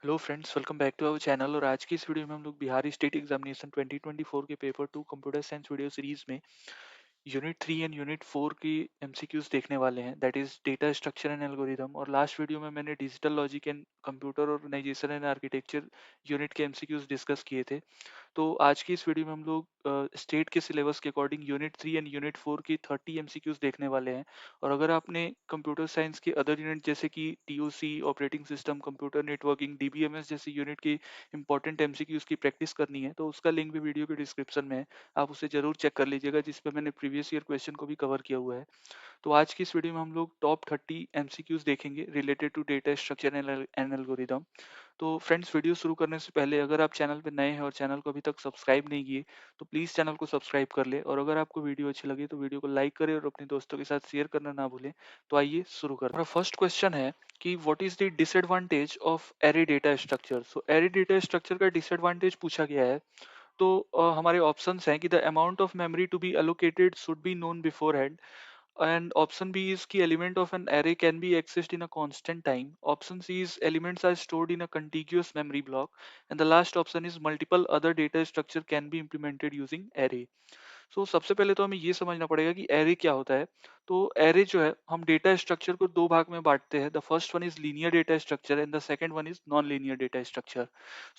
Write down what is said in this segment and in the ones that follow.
Hello friends, welcome back to our channel. और आज की इस वीडियो में हम लोग बिहार स्टेट एग्जामिनेशन 2024 के paper 2 computer science video series में यूनिट 3 एंड यूनिट 4 की एमसीक्यूज देखने वाले हैं, that is data structure and algorithm. और लास्ट वीडियो में मैंने digital logic and computer organisation and architecture unit के एमसीक्यूज डिस्कस किए थे। तो आज की इस वीडियो में हम लोग स्टेट के सिलेबस के अकॉर्डिंग यूनिट 3 एंड यूनिट 4 की 30 एमसीक्यूज देखने वाले हैं। और अगर आपने कंप्यूटर साइंस के अदर यूनिट जैसे कि TOC, operating system, computer networking, DBMS जैसे यूनिट की इंपॉर्टेंट एमसीक्यूज की प्रैक्टिस करनी है, तो उसका लिंक भी वीडियो के डिस्क्रिप्शन में है। आप उसे जरूर चेक कर लीजिएगा, जिसपे मैंने प्रीवियस ईयर क्वेश्चन को भी कवर किया हुआ है। तो आज की इस वीडियो में हम लोग टॉप 30 एमसीक्यूज देखेंगे related to data structure and algorithm. तो फ्रेंड्स, वीडियो शुरू करने से पहले अगर आप चैनल पर नए हैं और चैनल को अभी तक सब्सक्राइब नहीं किए, तो प्लीज़ चैनल को सब्सक्राइब कर ले। और अगर आपको वीडियो अच्छी लगे तो वीडियो को लाइक करें और अपने दोस्तों के साथ शेयर करना ना भूलें। तो आइए शुरू करते हैं। हमारा फर्स्ट क्वेश्चन है कि what is the disadvantage of array data structure. So array data structure का डिसएडवांटेज पूछा गया है। तो हमारे ऑप्शंस हैं कि the amount of memory to be allocated should be known beforehand, and option B is key element of an array can be accessed in a constant time. Option C is elements are stored in a contiguous memory block, and the last option is multiple other data structure can be implemented using array. सबसे पहले तो हमें ये समझना पड़ेगा कि array क्या होता है। तो एरे जो है, हम डेटा स्ट्रक्चर को दो भाग में बांटते हैं। The first one is linear data structure and the second one is non linear data structure.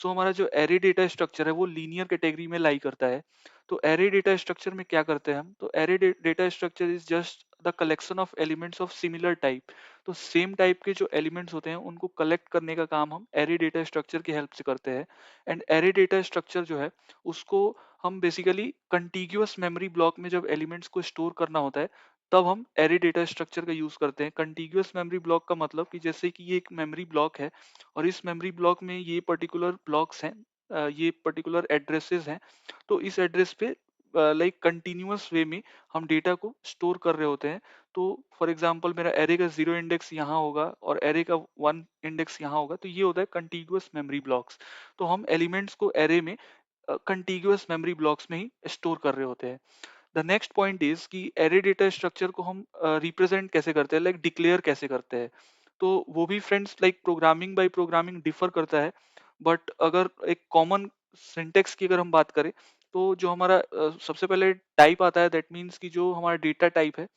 हमारा जो एरे डेटा स्ट्रक्चर है वो लीनियर कैटेगरी में लाई करता है। तो एरे डेटा स्ट्रक्चर में क्या करते हैं हम, तो array data structure is just the collection of elements of similar type. तो सेम टाइप के जो एलिमेंट्स होते हैं उनको कलेक्ट करने का काम हम एरे डेटा स्ट्रक्चर की हेल्प से करते हैं। एंड एरे डेटा स्ट्रक्चर जो है, उसको हम बेसिकली कंटीग्यूअस मेमोरी ब्लॉक में जब एलिमेंट्स को स्टोर करना होता है, तब हम एरे डेटा स्ट्रक्चर का यूज करते हैं। कंटीग्यूअस मेमोरी ब्लॉक का मतलब कि जैसे कि ये एक मेमोरी ब्लॉक है और इस मेमोरी ब्लॉक में ये पर्टिकुलर ब्लॉक्स हैं, ये पर्टिकुलर एड्रेसेस हैं। तो इस एड्रेस पे लाइक कंटिन्यूअस वे में हम डेटा को स्टोर कर रहे होते हैं। तो फॉर एग्जांपल मेरा एरे का 0 इंडेक्स यहाँ होगा और एरे का 1 इंडेक्स यहाँ होगा, तो ये होता है कंटीग्यूअस मेमोरी ब्लॉक्स। तो हम एलिमेंट्स को एरे में कंटीग्यूअस मेमोरी ब्लॉक्स में ही स्टोर कर रहे होते हैं। द नेक्स्ट पॉइंट इज कि एरे डेटा स्ट्रक्चर को हम रिप्रेजेंट कैसे करते हैं, लाइक डिक्लेयर कैसे करते हैं। तो वो भी friends like programming by programming differ करता है। बट अगर एक कॉमन सिंटेक्स की अगर हम बात करें, तो जो हमारा सबसे पहले टाइप आता है, दैट मीन्स कि जो हमारा डेटा टाइप है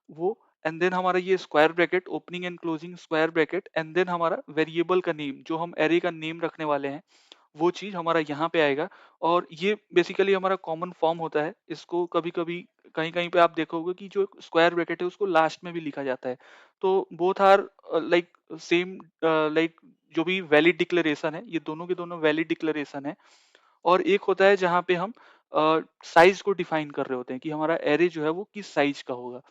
वो, एंड देन हमारा ये square bracket, opening and closing square bracket, and then हमारा वेरिएबल का नेम, जो हम एरे का नेम रखने वाले हैं, वो चीज हमारा यहाँ पे आएगा। और ये बेसिकली हमारा कॉमन फॉर्म होता है। इसको कभी कभी कहीं कहीं पे आप देखोगे कि जो स्क्वायर ब्रैकेट है उसको लास्ट में भी लिखा जाता है। तो both are like same, like जो भी वैलिड डिक्लेरेशन है, ये दोनों के दोनों वैलिड डिक्लेरेशन है। और एक होता है जहाँ पे हम साइज को डिफाइन कर रहे होते हैं कि हमारा एरे जो है वो किस साइज का होगा।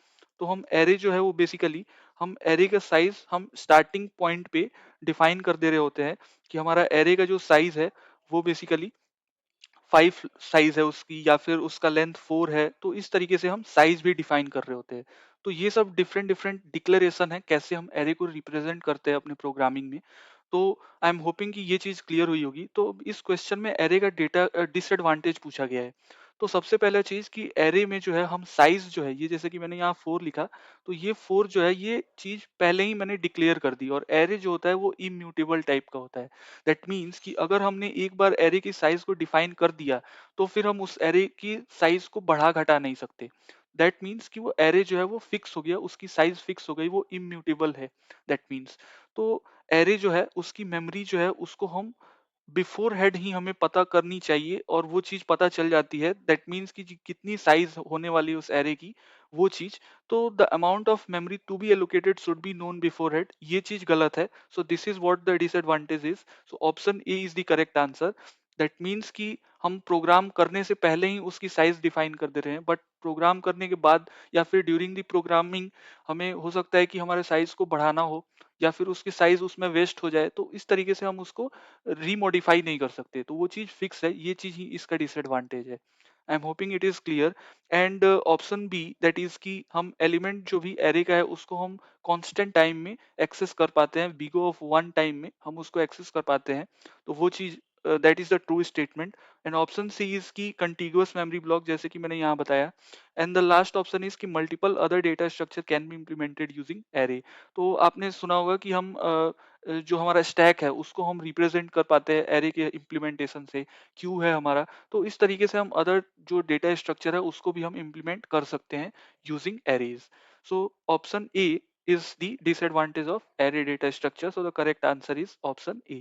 तो हम एरे जो है वो बेसिकली, हम एरे का साइज हम स्टार्टिंग पॉइंट पे डिफाइन कर दे रहे होते हैं कि हमारा एरे का जो साइज है वो बेसिकली 5 साइज है उसकी, या फिर उसका लेंथ 4 है। तो इस तरीके से हम साइज भी डिफाइन कर रहे होते हैं। तो ये सब डिफरेंट डिफरेंट डिक्लेरेशन है कैसे हम एरे को रिप्रेजेंट करते हैं अपने प्रोग्रामिंग में। तो आई एम होपिंग कि ये चीज क्लियर हुई होगी। तो इस क्वेश्चन में एरे का डेटा डिसएडवांटेज पूछा गया है। तो सबसे पहला चीज कि एरे में जो है हम साइज जो है, ये जैसे कि मैंने यहाँ 4 लिखा, तो ये 4 जो है ये चीज पहले ही मैंने डिक्लेयर कर दी। और एरे जो होता है वो इम्यूटेबल टाइप का होता है। दैट मीन्स कि अगर हमने एक बार एरे की साइज को डिफाइन कर दिया, तो फिर हम उस एरे की साइज को बढ़ा घटा नहीं सकते। दैट मीन्स कि वो एरे जो है वो फिक्स हो गया, उसकी साइज फिक्स हो गई, वो इम्यूटेबल है। दैट मीन्स, तो एरे जो है उसकी मेमोरी जो है उसको हम बिफोर हेड ही हमें पता करनी चाहिए, और वो चीज पता चल जाती है। दैट मीन्स कि कितनी साइज होने वाली है उस एरे की, वो चीज। तो the amount of memory to be allocated should be known beforehand, ये चीज गलत है। So this is what the disadvantage is. So option A is the correct answer. That means कि हम प्रोग्राम करने से पहले ही उसकी साइज डिफाइन कर दे रहे हैं, बट प्रोग्राम करने के बाद या फिर ड्यूरिंग द प्रोग्रामिंग हमें हो सकता है कि हमारे साइज को बढ़ाना हो, या फिर उसकी साइज उसमें वेस्ट हो जाए। तो इस तरीके से हम उसको रीमॉडिफाई नहीं कर सकते। तो वो चीज फिक्स है, ये चीज ही इसका डिसएडवांटेज है। I am hoping it is clear. And option B, that is कि हम एलिमेंट जो भी एरे का है उसको हम कांस्टेंट टाइम में एक्सेस कर पाते हैं, बिगो ऑफ वन टाइम में हम उसको एक्सेस कर पाते हैं। तो वो चीज that is the true statement, and option C is की कंटिगुअस मेमोरी ब्लॉक, जैसे कि मैंने यहाँ बताया, and the last option is कि multiple other data structure can be implemented using array. तो आपने सुना होगा कि हम जो हमारा स्टैक है उसको हम रिप्रेजेंट कर पाते हैं एरे के इम्प्लीमेंटेशन से, क्यू है हमारा, तो इस तरीके से हम अदर जो डेटा स्ट्रक्चर है उसको भी हम इम्प्लीमेंट कर सकते हैं using arrays. So option A is the disadvantage of array data structure. So the correct answer is option A.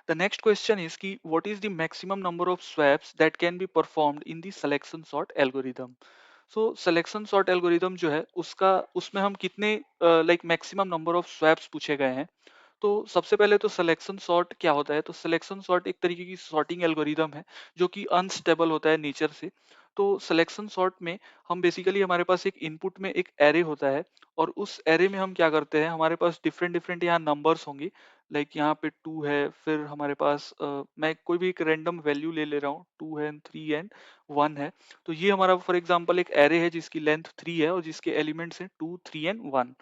The next question is ki what is the maximum number of swaps that can be performed in the selection sort algorithm? So selection sort algorithm जो है उसका उसमें हम कितने like maximum number of swaps पूछे गए हैं। तो सबसे पहले तो सिलेक्शन सॉर्ट क्या होता है, तो सिलेक्शन सॉर्ट एक तरीके की सॉर्टिंग एल्गोरिदम है जो कि अनस्टेबल होता है नेचर से। तो सिलेक्शन सॉर्ट में हम बेसिकली हमारे पास एक इनपुट में एक एरे होता है, और उस एरे में हम क्या करते हैं, हमारे पास डिफरेंट डिफरेंट यहाँ नंबर्स होंगे, लाइक यहाँ पे 2 है, फिर हमारे पास मैं कोई भी एक रैंडम वैल्यू ले ले रहा हूँ, 2 है, 3 एंड 1 है। तो ये हमारा फॉर एग्जांपल एक एरे है जिसकी लेंथ 3 है और जिसके एलिमेंट्स हैं 2, 3 एंड 1।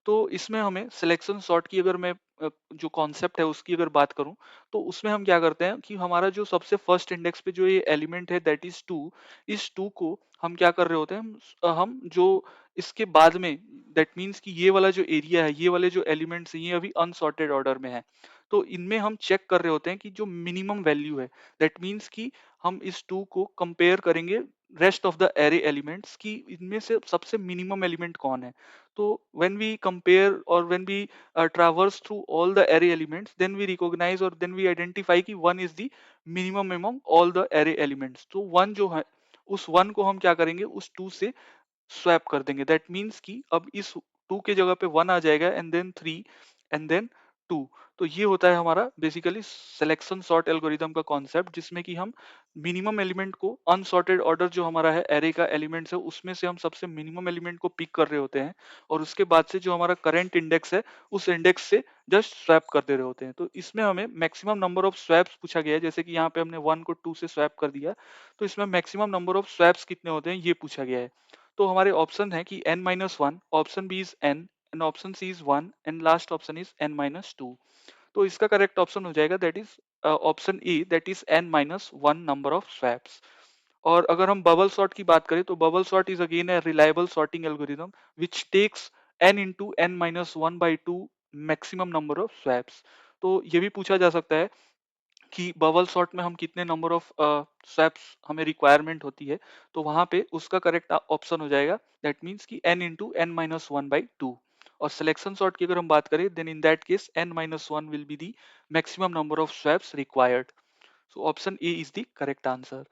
तो इसमें हमें सिलेक्शन सॉर्ट की अगर मैं जो कॉन्सेप्ट है उसकी अगर बात करूं, तो उसमें हम क्या करते हैं कि हमारा जो सबसे फर्स्ट इंडेक्स पे जो ये एलिमेंट है दैट इज 2, इस 2 को हम क्या कर रहे होते हैं, हम जो इसके बाद में, दैट मीन्स कि ये वाला जो एरिया है, ये वाले जो एलिमेंट्स हैं ये अभी अनसॉर्टेड ऑर्डर में है, तो इनमें हम चेक कर रहे होते हैं कि जो मिनिमम वैल्यू है, दैट मीन्स कि हम इस 2 को कंपेयर करेंगे rest of the array elements की इनमें से सबसे मिनिमम एलिमेंट कौन है। तो when we compare or when we traverse through all the array elements, then we recognize or then we identify कि one is the minimum among all the array elements। तो one जो है उस one को हम क्या करेंगे, उस two से स्वैप कर देंगे, दैट मीन्स कि अब इस 2 के जगह पे 1 आ जाएगा एंड देन 3 एंड देन 2। तो ये होता है हमारा बेसिकली सिलेक्शन सॉर्ट एल्गोरिदम का कॉन्सेप्ट, जिसमें कि हम मिनिमम एलिमेंट को अनसॉर्टेड ऑर्डर जो हमारा है एरे का एलिमेंट्स है उसमें से हम सबसे मिनिमम एलिमेंट को पिक कर रहे होते हैं, और उसके बाद से जो हमारा करंट इंडेक्स है उस इंडेक्स से जस्ट स्वैप कर दे रहे होते हैं। तो इसमें हमें मैक्सिमम नंबर ऑफ स्वैप्स पूछा गया है, जैसे कि यहाँ पे हमने 1 को 2 से स्वैप कर दिया, तो इसमें मैक्सिमम नंबर ऑफ स्वैप्स कितने होते हैं ये पूछा गया है। तो हमारे ऑप्शन है कि n-1, option B is n, and option C is 1, and last option is n-2। तो इसका करेक्ट ऑप्शन हो जाएगा that is option E, that is n-1 number of swaps. और अगर हम बबल सॉर्ट की बात करें, तो bubble sort is again a reliable sorting algorithm which takes n into n-1/2 maximum number of swaps. तो ये भी पूछा जा सकता है कि बबल सॉर्ट में हम कितने नंबर ऑफ स्वैप्स हमें रिक्वायरमेंट होती है, तो वहां पे उसका करेक्ट ऑप्शन हो जाएगा दैट मीन्स कि n इंटू n-1/2। और सिलेक्शन सॉर्ट की अगर हम बात करें then in that case n-1 will be the maximum number of swaps required. So option A is the correct answer.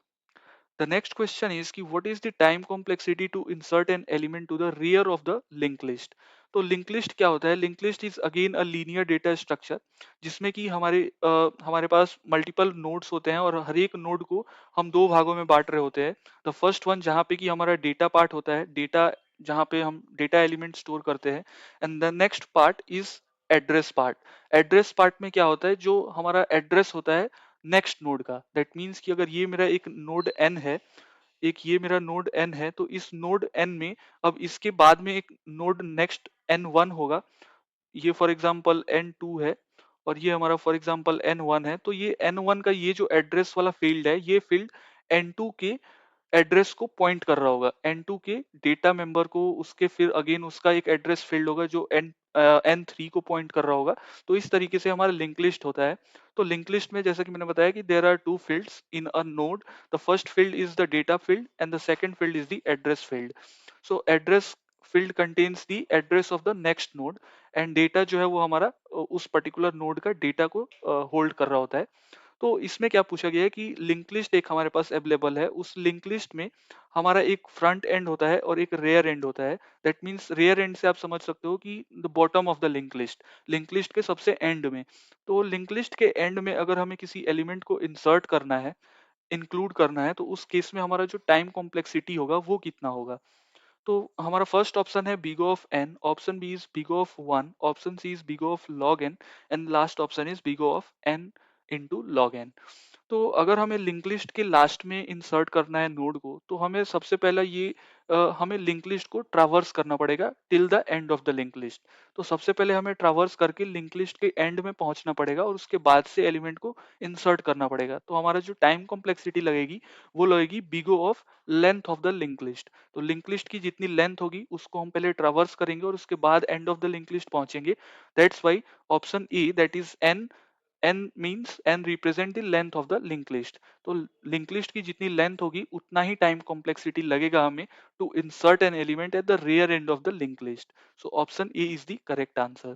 The next question is कि what is the time complexity to insert an element to the rear of the linked list? तो link list क्या होता है, link list is again a linear data structure, जिसमें कि हमारे पास multiple nodes होते हैं और हर एक नोड को हम दो भागों में बांट रहे होते हैं। द फर्स्ट वन जहाँ पे कि हमारा डेटा पार्ट होता है, डेटा जहाँ पे हम डेटा एलिमेंट स्टोर करते हैं, and the next part is address part. Address part में क्या होता है, जो हमारा एड्रेस होता है नेक्स्ट नोड का, दैट मीन्स कि अगर ये मेरा एक नोड एन है, एक ये मेरा नोड एन है, तो इस नोड एन में अब इसके बाद में एक नोड नेक्स्ट n1 होगा, ये फॉर एग्जांपल n2 है, और ये हमारा फॉर एग्जांपल n1 है। तो ये n1 का ये जो एड्रेस वाला फील्ड है, ये फील्ड n2 के एड्रेस को पॉइंट कर रहा होगा, N2 के डेटा मेंबर को, उसके फिर अगेन उसका एक एड्रेस फील्ड होगा जो N3 को पॉइंट कर रहा होगा। तो इस तरीके से हमारा लिंक लिस्ट होता है। तो लिंक लिस्ट में जैसा कि मैंने बताया कि there are two fields in a node, the first field is the data field and the second field is the address field. So address field contains the address of the next node, and data जो है वो हमारा उस particular node का data को hold कर रहा होता है। तो इसमें क्या पूछा गया है कि लिंक लिस्ट एक हमारे पास अवेलेबल है, उस लिंक लिस्ट में हमारा एक फ्रंट एंड होता है और एक रेयर एंड होता है। दैट मीन्स रेयर एंड से आप समझ सकते हो कि the bottom of the link list के सबसे एंड में। तो लिंक लिस्ट के एंड में अगर हमें किसी एलिमेंट को इंसर्ट करना है, इंक्लूड करना है, तो उस केस में हमारा जो टाइम कॉम्प्लेक्सिटी होगा वो कितना होगा। तो हमारा फर्स्ट ऑप्शन है big of N, option B is big of 1, option C is big of log N, and last option is big of n into log n. तो अगर हमें लिंक लिस्ट के लास्ट में इंसर्ट करना है नोड को, तो हमें सबसे पहला ये हमें लिंक लिस्ट को ट्रावर्स करना पड़ेगा till the end of the link list. तो सबसे पहले हमें ट्रावर्स करके लिंक लिस्ट के एंड में पहुंचना पड़ेगा और उसके बाद से एलिमेंट को इंसर्ट करना पड़ेगा। तो हमारा जो टाइम कॉम्प्लेक्सिटी लगेगी वो लगेगी big O of length of the link list. तो लिंक लिस्ट की जितनी लेंथ होगी उसको हम पहले ट्रावर्स करेंगे और उसके बाद end of the link list पहुंचेंगे। That's why option E that is n means n represent the length of the linked list। तो लिंक लिस्ट की जितनी लेंथ होगी उतना ही टाइम कॉम्प्लेक्सिटी लगेगा हमें to insert n element at the rear end of the link list. So option A is the correct answer.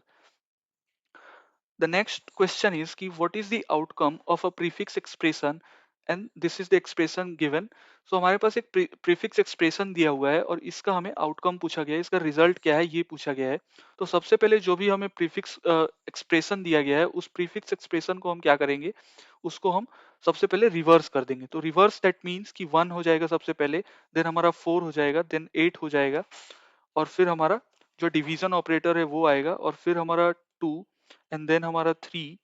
The next question is कि what is the outcome of a prefix expression and this is the expression given। So हमारे पास एक prefix expression दिया हुआ है और इसका हमें outcome पूछा गया है, इसका result क्या है ये पूछा गया है। तो सबसे पहले जो भी हमें prefix expression दिया गया है उस prefix expression को हम क्या करेंगे, उसको हम सबसे पहले रिवर्स कर देंगे। तो रिवर्स दैट मीन्स कि 1 हो जाएगा सबसे पहले, देन हमारा 4 हो जाएगा, देन 8 हो जाएगा और फिर हमारा जो डिवीजन ऑपरेटर है वो आएगा और फिर हमारा 2 एंड देन हमारा 3,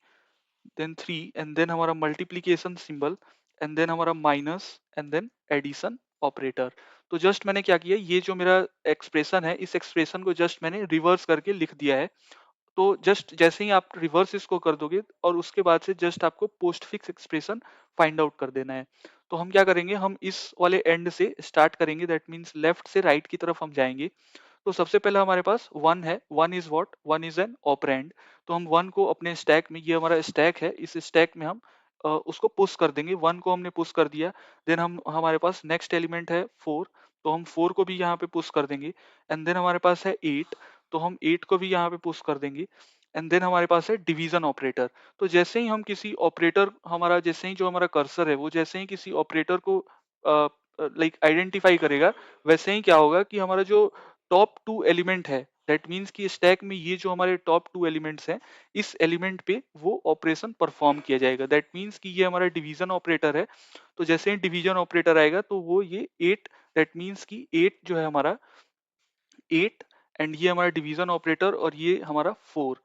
देन 3 एंड देन हमारा मल्टीप्लीकेशन सिंबल एंड देन हमारा minus and then addition operator. तो जस्ट मैंने क्या किया, ये जो मेरा एक्सप्रेशन है इस एक्सप्रेशन को जस्ट मैंने रिवर्स करके लिख दिया है। तो जस्ट जैसे ही आप रिवर्स इसको कर दोगे और उसके बाद से जस्ट आपको post fix expression find out कर देना है। तो हम क्या करेंगे, हम इस वाले एंड से स्टार्ट करेंगे, दैट मीन्स लेफ्ट से राइट की तरफ हम जाएंगे। तो सबसे पहले हमारे पास वन है, one is what, one is an operand. तो हम वन को अपने स्टैक में, ये हमारा स्टैक है, इस स्टैक में हम उसको पुश कर देंगे। वन को हमने पुश कर दिया, देन हम हमारे पास नेक्स्ट एलिमेंट है फोर, तो हम फोर को भी यहाँ पे पुश कर देंगे। एंड देन हमारे पास है एट, तो हम एट को भी यहाँ पे पुश कर देंगे। एंड देन हमारे पास है डिवीजन ऑपरेटर। तो जैसे ही हम किसी ऑपरेटर, हमारा जैसे ही जो हमारा कर्सर है वो जैसे ही किसी ऑपरेटर को लाइक आइडेंटिफाई करेगा, वैसे ही क्या होगा कि हमारा जो टॉप टू एलिमेंट है, दैट मीन्स कि स्टैक में ये जो हमारे टॉप टू एलिमेंट्स हैं इस एलिमेंट पे वो ऑपरेशन परफॉर्म किया जाएगा। दैट मीन्स कि ये हमारा डिवीजन ऑपरेटर है। तो जैसे ही डिवीजन ऑपरेटर आएगा तो वो ये एट, दैट मीन्स कि एट जो है हमारा एट, एंड ये हमारा डिवीजन ऑपरेटर और ये हमारा फोर।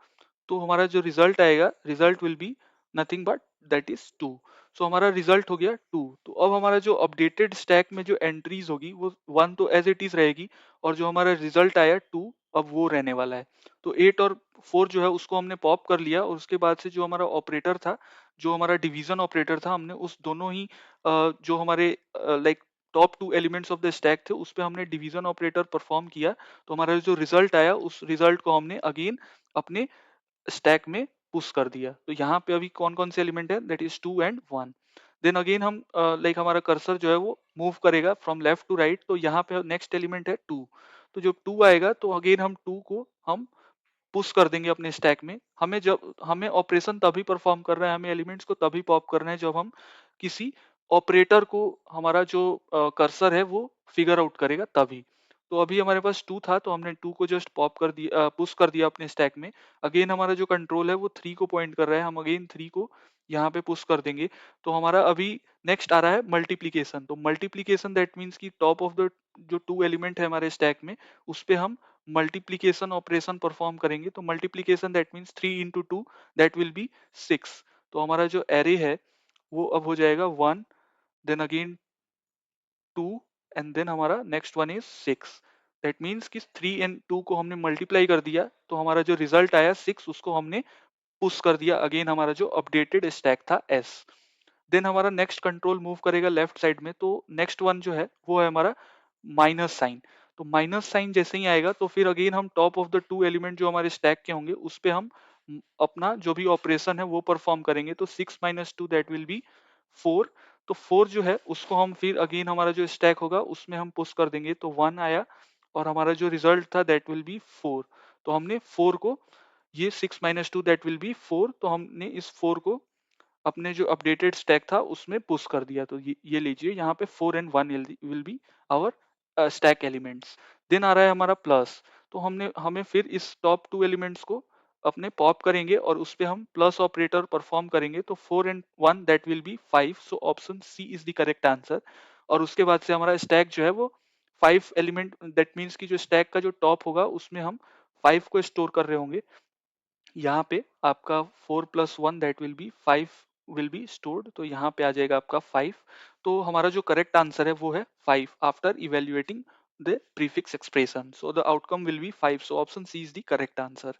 तो हमारा जो रिजल्ट आएगा, result will be nothing but that is two. So हमारा रिजल्ट हो गया टू। तो अब हमारा जो अपडेटेड स्टैक में जो एंट्रीज होगी वो वन तो एज इट इज रहेगी और जो हमारा रिजल्ट आया टू अब वो रहने वाला है। तो एट और फोर जो है उसको हमने पॉप कर लिया और उसके बाद से जो हमारा ऑपरेटर था, जो हमारा डिवीजन ऑपरेटर था, हमने उस दोनों ही जो हमारे like top two elements of the stack थे उस पर हमने डिवीजन ऑपरेटर परफॉर्म किया। तो हमारा जो रिजल्ट आया उस रिजल्ट को हमने अगेन अपने स्टैक में पुश कर दिया। तो यहाँ पे अभी कौन कौन से एलिमेंट है, that is two and one. Then again हम लाइक हमारा कर्सर जो है वो मूव करेगा फ्रॉम लेफ्ट टू राइट। तो यहाँ पे नेक्स्ट एलिमेंट है टू। तो जब टू आएगा तो अगेन हम टू को हम पुश कर देंगे अपने स्टैक में। हमें जब हमें ऑपरेशन तभी परफॉर्म कर रहा है, हमें एलिमेंट्स को तभी पॉप करना है जब हम किसी ऑपरेटर को, हमारा जो कर्सर है वो फिगर आउट करेगा तभी। तो अभी हमारे पास टू था तो हमने टू को जस्ट पॉप कर दिया, पुश कर दिया अपने स्टैक में। अगेन हमारा जो कंट्रोल है वो थ्री को पॉइंट कर रहा है, हम अगेन थ्री को यहाँ पे पुश कर देंगे। तो हमारा अभी नेक्स्ट आ रहा है मल्टीप्लीकेशन। तो मल्टीप्लीकेशन दैट मीन्स की टॉप ऑफ द जो टू एलिमेंट है हमारे स्टैक में उस पे हम मल्टीप्लीकेशन ऑपरेशन परफॉर्म करेंगे। तो multiplication that means three into two, that will be six. तो हमारा जो एरे है वो अब हो जाएगा one, then again two and then हमारा next one is six. That means कि थ्री एंड टू को हमने मल्टीप्लाई कर दिया तो हमारा जो रिजल्ट आया सिक्स उसको हमने पुश कर दिया अगेन हमारा जो अपडेटेड स्टैक था एस। देन हमारा नेक्स्ट कंट्रोल मूव करेगा लेफ्ट साइड में। तो नेक्स्ट वन जो है वो है हमारा माइनस साइन। तो माइनस साइन जैसे ही आएगा तो फिर अगेन हम top of the two element जो हमारे स्टैक के होंगे उस पे हम अपना जो भी ऑपरेशन है वो परफॉर्म करेंगे। तो six minus two that will B four. तो फोर जो है उसको हम फिर अगेन हमारा जो स्टैक होगा उसमें हम पुश कर देंगे। तो वन आया और हमारा जो रिजल्ट था दैट विल बी फोर। तो हमने फोर को, ये six minus two that will B four, तो हमने इस फोर को अपने जो अपडेटेड स्टैक था उसमें पुश कर दिया। तो ये लीजिए यहाँ पे four and one will be our stack elements. Then आ रहा है हमारा प्लस। तो हमने हमें फिर इस टॉप टू एलिमेंट्स को अपने पॉप करेंगे और उस पे हम प्लस ऑपरेटर परफॉर्म करेंगे। तो four and one that will be five. So option C is the correct answer. और उसके बाद से हमारा स्टैक जो है वो फाइव एलिमेंट, दैट मीन्स की जो स्टैक का जो टॉप होगा उसमें हम फाइव को स्टोर कर रहे होंगे। यहाँ पे आपका four plus one that will be five will be stored, तो यहाँ पे आ जाएगा आपका 5। तो हमारा जो करेक्ट आंसर है वो है 5 after evaluating the prefix expression, so the outcome will be 5, so option C is the correct answer.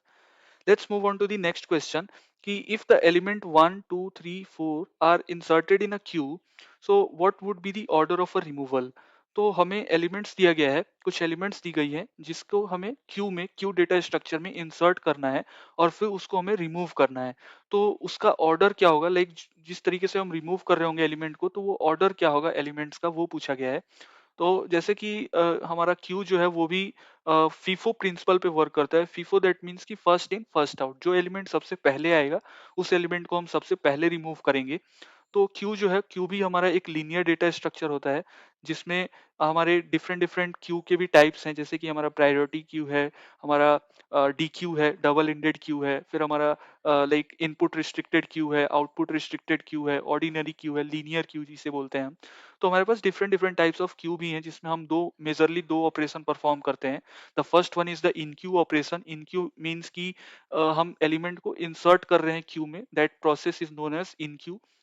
Let's move on to the next question. कि if the element 1, 2, 3, 4 are inserted in a queue, so what would be the order of a removal? तो हमें elements दिया गया है, कुछ elements दी गई हैं जिसको हमें क्यू में, क्यू डेटा स्ट्रक्चर में इंसर्ट करना है और फिर उसको हमें रिमूव करना है। तो उसका ऑर्डर क्या होगा, लाइक जिस तरीके से हम रिमूव कर रहे होंगे एलिमेंट को, तो वो ऑर्डर क्या होगा एलिमेंट्स का, वो पूछा गया है। तो जैसे कि हमारा क्यू जो है वो भी फीफो प्रिंसिपल पे वर्क करता है। फीफो दैट मीन्स कि फर्स्ट इन फर्स्ट आउट, जो एलिमेंट सबसे पहले आएगा उस एलिमेंट को हम सबसे पहले रिमूव करेंगे। तो क्यू जो है, क्यू भी हमारा एक लीनियर डेटा स्ट्रक्चर होता है जिसमें हमारे डिफरेंट डिफरेंट क्यू के भी टाइप्स हैं, जैसे कि हमारा प्रायोरिटी क्यू है, हमारा डी क्यू है, डबल इंडेड क्यू है, फिर हमारा लाइक इनपुट रिस्ट्रिक्टेड क्यू है, आउटपुट रिस्ट्रिक्टेड क्यू है, ऑर्डिनरी क्यू है, लीनियर क्यू जिसे बोलते हैं हम। तो हमारे पास different different types of queue भी हैं जिसमें हम मेजरली दो ऑपरेशन परफॉर्म करते हैं। The first one is the in Q operation. In Q means कि हम एलिमेंट को इंसर्ट कर रहे हैं क्यू में, that process is known as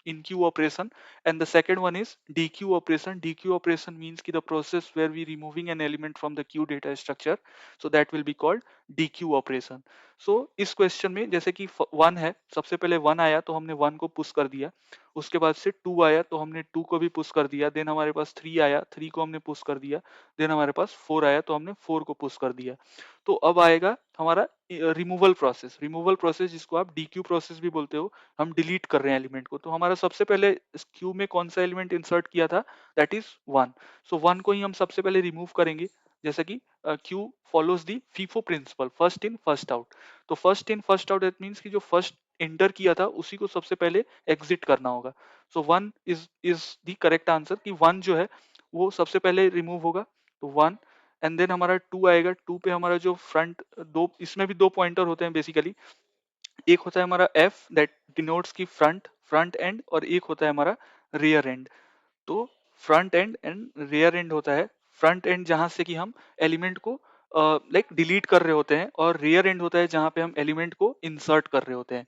in queue operation. And the second one is dq operation. Dq operation means ki the process where we removing an element from the queue data structure, so that will be called dq operation. So इस question में जैसे कि one है, सबसे पहले one आया तो हमने वन को पुश कर दिया, उसके बाद से टू आया तो हमने टू को भी पुश कर दिया, देन हमारे पास थ्री आया, थ्री को हमने पुश कर दिया, देन हमारे पास फोर आया तो हमने फोर को पुश कर दिया। तो अब आएगा हमारा रिमूवल प्रोसेस। रिमूवल प्रोसेस जिसको आप डीक्यू प्रोसेस भी बोलते हो, हम डिलीट कर रहे हैं एलिमेंट को। तो हमारा सबसे पहले इस क्यू में कौन सा एलिमेंट इंसर्ट किया था, that is one. So one को ही हम सबसे पहले रिमूव करेंगे, जैसे कि queue follows the FIFO principle, first in first out. तो first in first out that means कि जो फर्स्ट एंटर किया था उसी को सबसे पहले एग्जिट करना होगा। So one is the correct answer, कि वन जो है वो सबसे पहले रिमूव होगा। तो वन, एंड देन हमारा टू आएगा। टू पे हमारा जो फ्रंट दो, इसमें भी दो पॉइंटर होते हैं बेसिकली, एक होता है हमारा एफ दैट डिनोट्स की फ्रंट, फ्रंट एंड, और एक होता है हमारा रियर एंड। तो front end and rear and होता है। फ्रंट एंड जहां से कि हम एलिमेंट को लाइक डिलीट कर रहे होते हैं, और रियर एंड होता है जहां पे हम एलिमेंट को इंसर्ट कर रहे होते हैं।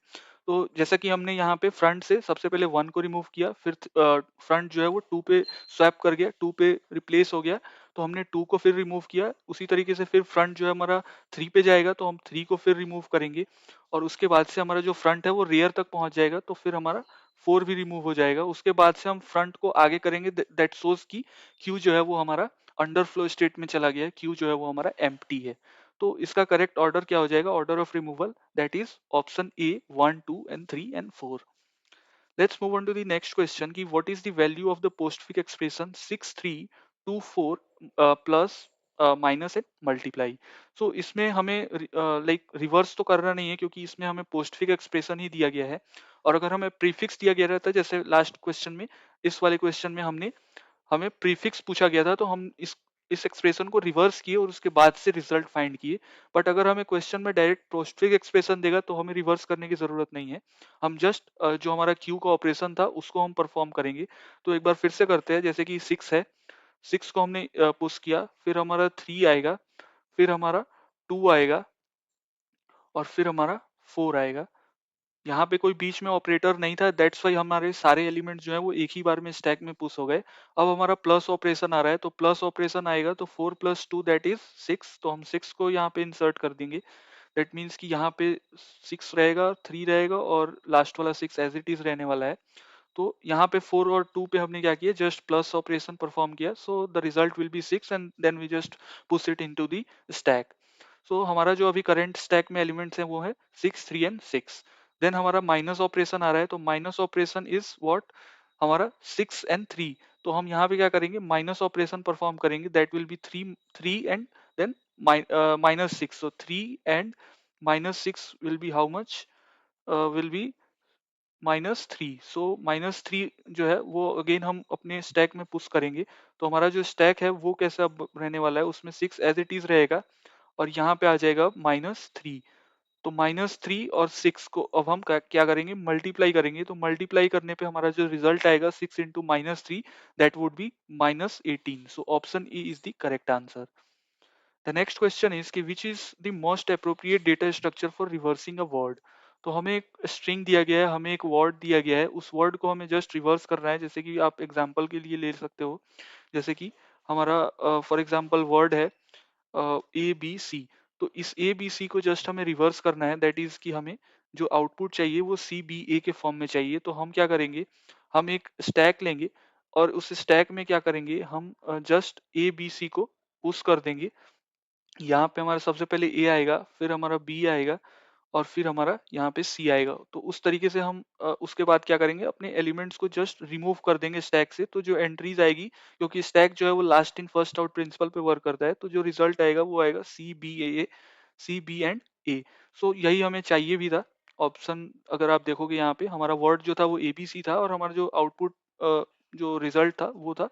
तो जैसा कि हमने यहाँ पे फ्रंट से सबसे पहले वन को रिमूव किया, फिर फ्रंट जो है वो टू पे स्वैप कर गया, टू पे रिप्लेस हो गया, तो हमने टू को फिर रिमूव किया। उसी तरीके से फिर फ्रंट जो है हमारा थ्री पे जाएगा तो हम थ्री को फिर रिमूव करेंगे, और उसके बाद से हमारा जो फ्रंट है वो रियर तक पहुंच जाएगा, तो फिर हमारा फोर भी रिमूव हो जाएगा। उसके बाद से हम फ्रंट को आगे करेंगे, दैट शोज की क्यू जो है वो हमारा अंडर फ्लो स्टेट में चला गया है, क्यू जो है वो हमारा एम्प्टी है। तो इसका करेक्ट ऑर्डर क्या हो जाएगा, order of removal, that is option A, one, two and three and four. Let's move on to the next question कि what is the value of the postfix expression 6324 plus minus and multiply. So इसमें हमें like reverse तो करना नहीं है, क्योंकि इसमें हमें पोस्टफिक एक्सप्रेशन ही दिया गया है। और अगर हमें प्रीफिक्स दिया गया रहता है, जैसे लास्ट क्वेश्चन में, इस वाले क्वेश्चन में हमने हमें प्रीफिक्स पूछा गया था, तो हम इस एक्सप्रेशन को रिवर्स किए और उसके बाद से रिजल्ट फाइंड किए। बट अगर हमें क्वेश्चन में डायरेक्ट पोस्टफिक्स एक्सप्रेशन देगा तो हमें रिवर्स करने की जरूरत नहीं है। हम जस्ट जो हमारा क्यू का ऑपरेशन था उसको हम परफॉर्म करेंगे। तो एक बार फिर से करते हैं, जैसे कि सिक्स है, सिक्स को हमने पुश किया, फिर हमारा थ्री आएगा, फिर हमारा टू आएगा, और फिर हमारा फोर आएगा। यहाँ पे कोई बीच में ऑपरेटर नहीं था, दैट्स वाई हमारे सारे एलिमेंट जो है वो एक ही बार में स्टैक में पुश हो गए। अब हमारा प्लस ऑपरेशन आ रहा है, तो प्लस ऑपरेशन आएगा तो four plus two that is six, तो हम सिक्स को यहाँ पे इंसर्ट कर देंगे। दैट मीन्स कि यहाँ पे सिक्स रहेगा, थ्री रहेगा, और लास्ट वाला सिक्स एज इट इज रहने वाला है। तो यहाँ पे फोर और टू पे हमने क्या किया, जस्ट प्लस ऑपरेशन परफॉर्म किया, so the result will be six, and then we just push it into the stack. So हमारा जो अभी करंट स्टैक में एलिमेंट्स है वो है six, three and six. Then हमारा माइनस ऑपरेशन आ रहा है, तो माइनस ऑपरेशन इज व्हाट, हमारा सिक्स एंड थ्री। तो हम यहाँ पे क्या करेंगे, माइनस ऑपरेशन परफॉर्म करेंगे, that will be three, three and then minus six. So three and minus six will be how much, will be minus three. So minus three जो है वो अगेन हम अपने स्टैक में पुश करेंगे। तो हमारा जो स्टैक है वो कैसा अब रहने वाला है, उसमें सिक्स एज इट इज रहेगा, और यहाँ पे आ जाएगा माइनस थ्री। तो माइनस थ्री और सिक्स को अब हम क्या करेंगे, मल्टीप्लाई करेंगे। तो मल्टीप्लाई करने पे हमारा जो रिजल्ट आएगा six into minus three, that would be minus eighteen. So option E is the correct answer. The next question is कि which is the most appropriate data structure for reversing a word. तो हमें एक string दिया गया है, हमें एक word दिया गया है, उस वर्ड को हमें जस्ट रिवर्स करना है। जैसे कि आप एग्जांपल के लिए ले सकते हो, जैसे कि हमारा फॉर एग्जांपल वर्ड है ए बी सी। तो इस ए बी सी को जस्ट हमें रिवर्स करना है, दैट इज कि हमें जो आउटपुट चाहिए वो सी बी ए के फॉर्म में चाहिए। तो हम क्या करेंगे, हम एक स्टैक लेंगे और उस स्टैक में क्या करेंगे, हम जस्ट ए बी सी को पुश कर देंगे। यहाँ पे हमारा सबसे पहले ए आएगा, फिर हमारा बी आएगा और फिर हमारा यहाँ पे सी आएगा। तो उस तरीके से हम उसके बाद क्या करेंगे, अपने एलिमेंट्स को जस्ट रिमूव कर देंगे स्टैक से। तो जो एंट्रीज आएगी, क्योंकि स्टैक जो है वो last in first out principle पे वर्क करता है, तो जो रिजल्ट आएगा वो आएगा सी बी एंड ए। सो यही हमें चाहिए भी था ऑप्शन। अगर आप देखोगे यहाँ पे हमारा वर्ड जो था वो ए बी सी था और हमारा जो आउटपुट जो रिजल्ट था वो था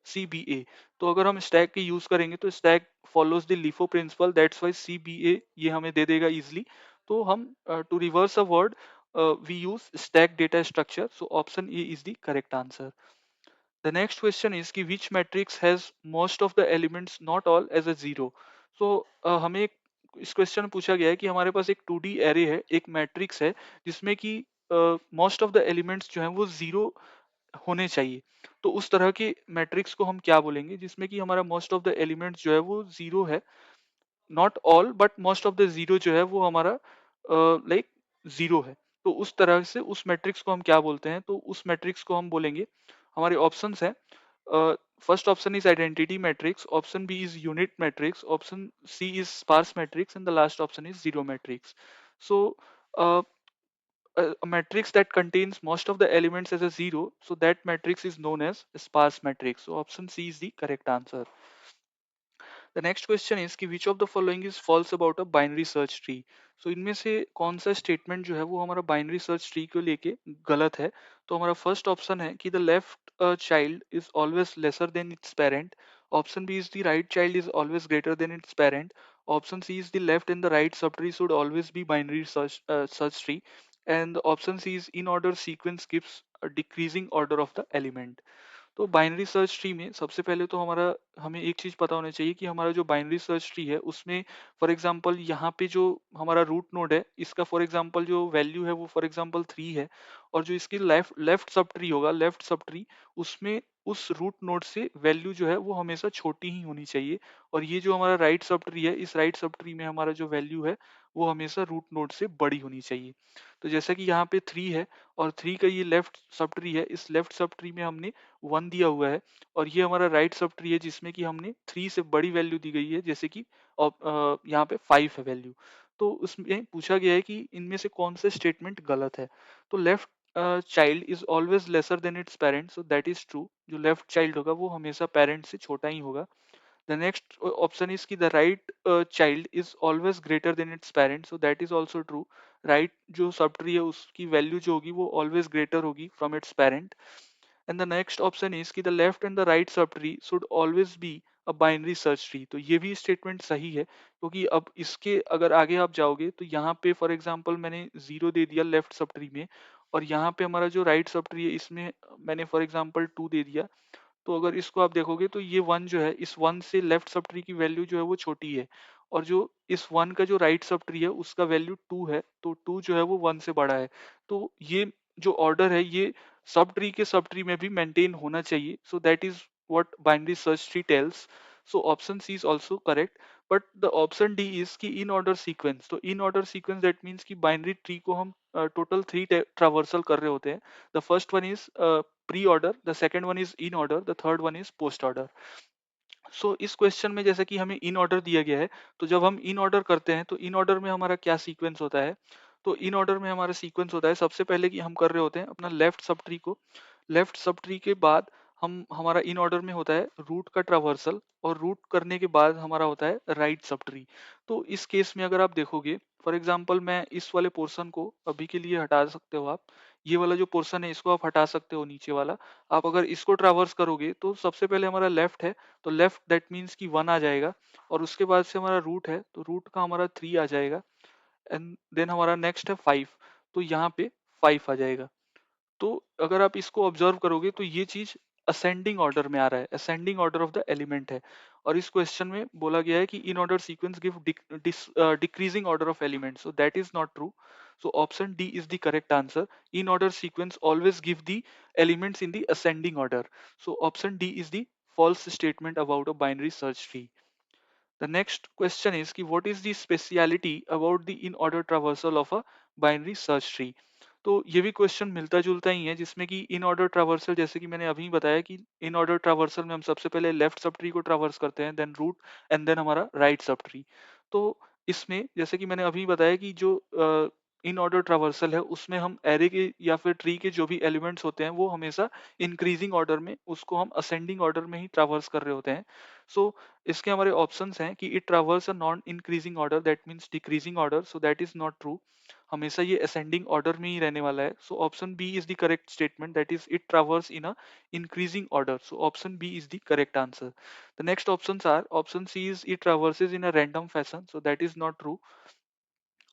सी बी ए। तो अगर हम स्टैक की यूज करेंगे तो stack follows the LIFO principle, that's why C B A ये हमें दे देगा इजिली। तो हम to reverse a word we use stack data structure. So option A is the correct answer. The next question is कि which matrix has most of the elements not all as a zero. सो हमें इस question में पूछा गया है कि हमारे पास एक 2D एरे है, एक मैट्रिक्स है जिसमें कि मोस्ट ऑफ द एलिमेंट्स जो हैं वो जीरो होने चाहिए। तो उस तरह के मैट्रिक्स को हम क्या बोलेंगे, जिसमें कि हमारा मोस्ट ऑफ द एलिमेंट्स जो है वो जीरो है, not all but most of the zero जो है वो हमारा लाइक जीरो है। तो उस तरह से उस मैट्रिक्स को हम क्या बोलते हैं, तो उस मैट्रिक्स को हम बोलेंगे, हमारे ऑप्शंस हैं, first option is identity matrix, option B is unit matrix, option C is sparse matrix and the last option is zero matrix. So a matrix that contains most of the elements as a zero, so that matrix is known as a sparse matrix. So option C is the correct answer. The next question is कि which of the following is false about a binary search tree. सो इनमें से कौन सा statement जो है वो हमारा बाइनरी सर्च ट्री को लेके गलत है। तो हमारा फर्स्ट ऑप्शन है कि the left child is always lesser than its parent, option B is the right child is always greater than its parent, option C is the left and the right sub tree should always be binary search tree, and option C is in order sequence gives decreasing order of the element. तो binary search tree में सबसे पहले तो हमारा हमें एक चीज पता होना चाहिए कि हमारा जो बाइनरी सर्च ट्री है उसमें फॉर एग्जांपल यहाँ पे जो हमारा रूट नोड है इसका फॉर एग्जांपल जो वैल्यू है वो फॉर एग्जांपल 3 है, और जो इसकी लेफ्ट लेफ्ट सब ट्री होगा, लेफ्ट सब ट्री, उसमें उस रूट नोड से वैल्यू जो है वो हमेशा छोटी ही होनी चाहिए। और ये जो हमारा राइट सब ट्री है, इस राइट सब ट्री में हमारा जो वैल्यू है वो हमेशा रूट नोड से बड़ी होनी चाहिए। तो जैसा कि यहाँ पे 3 है और 3 का ये लेफ्ट सब ट्री है, इस लेफ्ट सब ट्री में हमने 1 दिया हुआ है, और ये हमारा राइट सब ट्री है जिसमें कि हमने 3 से बड़ी वैल्यू दी गई है, जैसे कि यहाँ पे 5 है वैल्यू। तो उसमें पूछा गया है कि इनमें से कौन सा स्टेटमेंट गलत है। तो left child is always lesser than its parents, so that is true. जो लेफ्ट चाइल्ड होगा वो हमेशा पेरेंट से छोटा ही होगा। द नेक्स्ट ऑप्शन इज कि the right child is always greater than its parents, so that is also true. Right जो sub tree है उसकी वैल्यू जो होगी वो ऑलवेज ग्रेटर होगी from its parent. And the next option is कि the left and the right sub tree should always be a binary search tree. तो ये भी स्टेटमेंट सही है, क्योंकि अब इसके अगर आगे आप जाओगे तो यहाँ पे फॉर एग्जांपल मैंने 0 दे दिया लेफ्ट सब ट्री में, और यहाँ पे हमारा जो राइट सब ट्री है इसमें मैंने फॉर एग्जांपल 2 दे दिया। तो अगर इसको आप देखोगे तो ये 1 जो है, इस 1 से लेफ्ट सब ट्री की वैल्यू जो है वो छोटी है, और जो इस 1 का जो राइट सब ट्री है उसका वैल्यू 2 है, तो 2 जो है वो 1 से बड़ा है। तो ये जो ऑर्डर है ये सब ट्री में भी मेंटेन होना चाहिए। So that is what binary search tree tells. So option C is also correct, but the option D is की इन ऑर्डर सीक्वेंस। तो in order sequence that means कि binary tree को हम total 3 traversal कर रहे होते हैं। The first one is pre-order, the second one is in order, the third one is post order. सो इस क्वेश्चन में जैसे कि हमें इन ऑर्डर दिया गया है, तो जब हम इन ऑर्डर करते हैं तो इन ऑर्डर में हमारा क्या सीक्वेंस होता है। तो इन ऑर्डर में हमारा सीक्वेंस होता है, सबसे पहले कि हम कर रहे होते हैं अपना लेफ्ट सब ट्री को, लेफ्ट सब ट्री के बाद हम हमारा इन ऑर्डर में होता है रूट का ट्रावर्सल, और रूट करने के बाद हमारा होता है राइट सब ट्री। तो इस केस में अगर आप देखोगे फॉर एग्जांपल मैं इस वाले पोर्शन को अभी के लिए हटा सकते हो आप, ये वाला जो पोर्शन है इसको आप हटा सकते हो नीचे वाला। आप अगर इसको ट्रावर्स करोगे तो सबसे पहले हमारा लेफ्ट है, तो लेफ्ट दैट मीन्स कि 1 आ जाएगा, और उसके बाद से हमारा रूट है तो रूट का हमारा 3 आ जाएगा, एंड देन हमारा नेक्स्ट है 5, तो यहाँ पे 5 आ जाएगा। तो अगर आप इसको ऑब्जर्व करोगे तो ये चीज असेंडिंग ऑर्डर में आ रहा है, ascending order of the element है। और इस क्वेश्चन में बोला गया है कि इन order sequence give decreasing order of element, so that is not true. So option D is the correct answer. In order sequence always give the elements in the ascending order. So option D is the false statement about a binary search tree. The next question is कि what is the speciality about the in order traversal of a binary search tree? तो ये भी question मिलता जुलता ही है, जिसमें कि in order traversal, जैसे कि मैंने अभी बताया कि इन ऑर्डर ट्रावर्सल में हम सबसे पहले लेफ्ट सब ट्री को ट्रावर्स करते हैं, देन रूट, एंड देन हमारा राइट सब ट्री। तो इसमें जैसे कि मैंने अभी बताया कि जो इन ऑर्डर ट्रावर्सल है उसमें हम एरे के या फिर ट्री के जो भी एलिमेंट्स होते हैं वो हमेशा इंक्रीजिंग ऑर्डर में, उसको हम असेंडिंग ऑर्डर में ही ट्रावर्स कर रहे होते हैं। सो इसके हमारे ऑप्शंस हैं कि it traverse a non increasing order, that means decreasing order, so that is not true. हमेशा ये असेंडिंग ऑर्डर में ही रहने वाला है। So option B is the correct statement, that is it traverse in a increasing order. So option B is the correct answer. The next options are, option C is it traverses in a random fashion, so that is not true.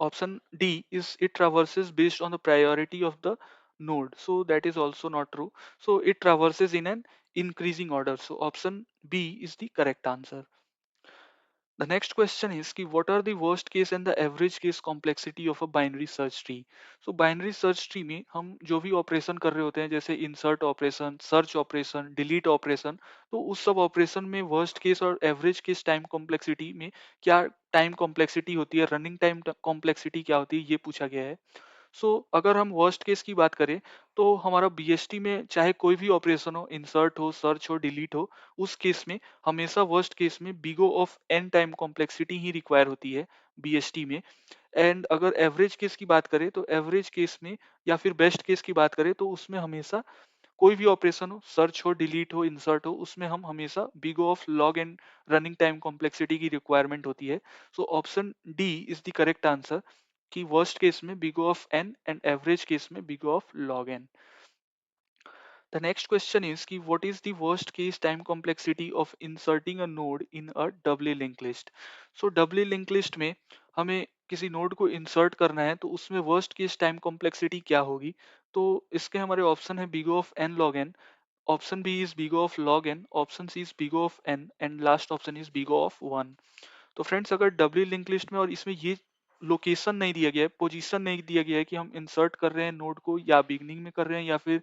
Option D is it traverses based on the priority of the node, so that is also not true. So it traverses in an increasing order, so option B is the correct answer. The next question is कि what are the worst case and the average case complexity of a binary search tree? So binary search tree में हम जो भी operation कर रहे होते हैं, जैसे insert operation, search operation, delete operation, तो उस सब ऑपरेशन में वर्स्ट केस और एवरेज केस टाइम कॉम्प्लेक्सिटी में क्या टाइम कॉम्प्लेक्सिटी होती है, रनिंग टाइम कॉम्प्लेक्सिटी क्या होती है, ये पूछा गया है। सो अगर हम वर्स्ट केस की बात करें तो हमारा बीएसटी में चाहे कोई भी ऑपरेशन हो, इंसर्ट हो, सर्च हो, डिलीट हो, उस केस में हमेशा वर्स्ट केस में big O of n time complexity ही रिक्वायर होती है बीएसटी में। एंड अगर एवरेज केस की बात करें तो एवरेज केस में या फिर बेस्ट केस की बात करें तो उसमें हमेशा कोई भी ऑपरेशन हो, सर्च हो, डिलीट हो, इंसर्ट हो, उसमें हम हमेशा big O of log and running time complexity की रिक्वायरमेंट होती है। So option D is the correct answer कि वर्स्ट केस में big O of N and average case में big O of log N. The next question is कि what is the worst case time complexity of inserting a node in a doubly linked list? So doubly linked list में हमें किसी node को insert करना है तो उसमें वर्स्ट केस टाइम कॉम्प्लेक्सिटी क्या होगी? तो इसके हमारे ऑप्शन है big O of N log n, option B is big O of log n, option C is big O of N, and last option is big O of one. तो फ्रेंड्स अगर doubly link list में और इसमें ये लोकेशन नहीं दिया गया है, पोजीशन नहीं दिया गया है कि हम इंसर्ट कर रहे हैं नोड को या बिगनिंग में कर रहे हैं या फिर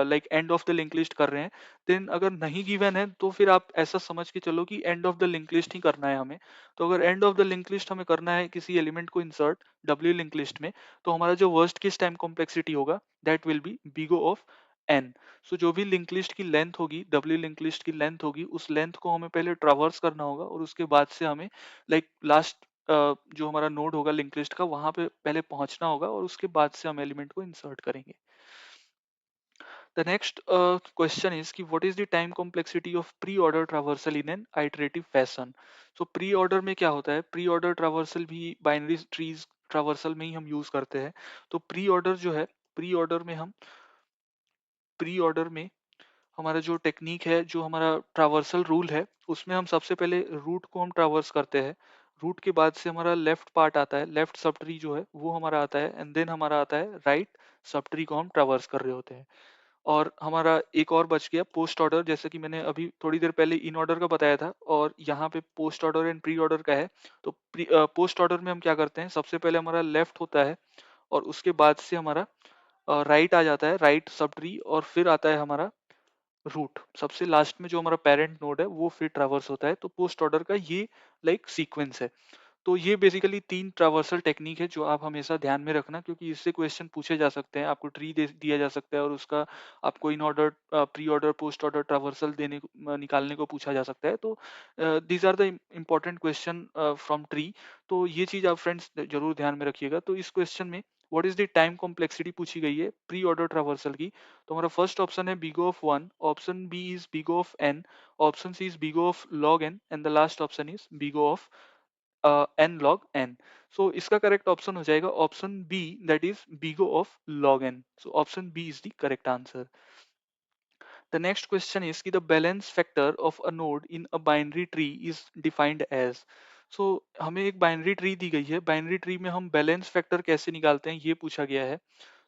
like and of the link list कर रहे हैं, देन अगर नहीं गिवन है तो फिर आप ऐसा समझ के चलो कि end of the link list ही करना है हमें। तो अगर end of the link list हमें करना है किसी एलिमेंट को इंसर्ट डब्ल्यू लिंक लिस्ट में, तो हमारा जो वर्स्ट केस टाइम कॉम्प्लेक्सिटी होगा that will be big O of N. So जो भी लिंक लिस्ट की लेंथ होगी, डब्ल्यू लिंक लिस्ट की लेंथ होगी, उस लेंथ को हमें पहले ट्रावर्स करना होगा और उसके बाद से हमें लाइक लास्ट जो हमारा नोड होगा लिंक लिस्ट का वहां पे पहले पहुंचना होगा और उसके बाद से हम एलिमेंट को इंसर्ट करेंगे। द नेक्स्ट क्वेश्चन इज कि what is the time complexity of pre order traversal in an iterative fashion? So pre order में क्या होता है, प्री ऑर्डर ट्रावर्सल भी बाइनरी ट्रीज ट्रावर्सल में ही हम यूज करते हैं। तो प्री ऑर्डर जो है, प्री ऑर्डर में हम प्री ऑर्डर में हमारा जो टेक्निक है, जो हमारा ट्रावर्सल रूल है, उसमें हम सबसे पहले रूट को हम ट्रावर्स करते हैं। रूट के बाद से हमारा लेफ्ट पार्ट आता है, लेफ्ट सब ट्री जो है वो हमारा आता है, एंड देन हमारा आता है राइट सब ट्री को हम ट्रावर्स कर रहे होते हैं। और हमारा एक और बच गया पोस्ट ऑर्डर, जैसे कि मैंने अभी थोड़ी देर पहले इन ऑर्डर का बताया था और यहाँ पे post order and pre order का है। तो पोस्ट ऑर्डर में हम क्या करते हैं, सबसे पहले हमारा लेफ्ट होता है और उसके बाद से हमारा राइट आ जाता है, राइट सब ट्री, और फिर आता है हमारा रूट। सबसे लास्ट में जो हमारा पेरेंट नोड है वो फिर ट्रावर्स होता है। तो पोस्ट ऑर्डर का ये लाइक सीक्वेंस है। तो ये बेसिकली तीन ट्रावर्सल टेक्निक है जो आप हमेशा ध्यान में रखना, क्योंकि इससे क्वेश्चन पूछे जा सकते हैं। आपको ट्री दे दिया जा सकता है और उसका आपको in order, pre order, post order traversal निकालने को पूछा जा सकता है। तो these are the important question from tree. तो ये चीज आप फ्रेंड्स जरूर ध्यान में रखिएगा। तो इस क्वेश्चन में what is the time complexity पूछी गई है प्री ऑर्डर ट्रावर्सल की। तो हमारा फर्स्ट ऑप्शन है big O of one, option B is big O of N, option C is big O of log N, and the last option is big O of N log N. So इसका correct option हो जाएगा option B, that is big O of log N. So option B is the correct answer. The next question is कि the balance factor of a node in a binary tree is defined as. सो हमें एक binary tree दी गई है, binary tree में हम balance factor कैसे निकालते हैं ये पूछा गया है।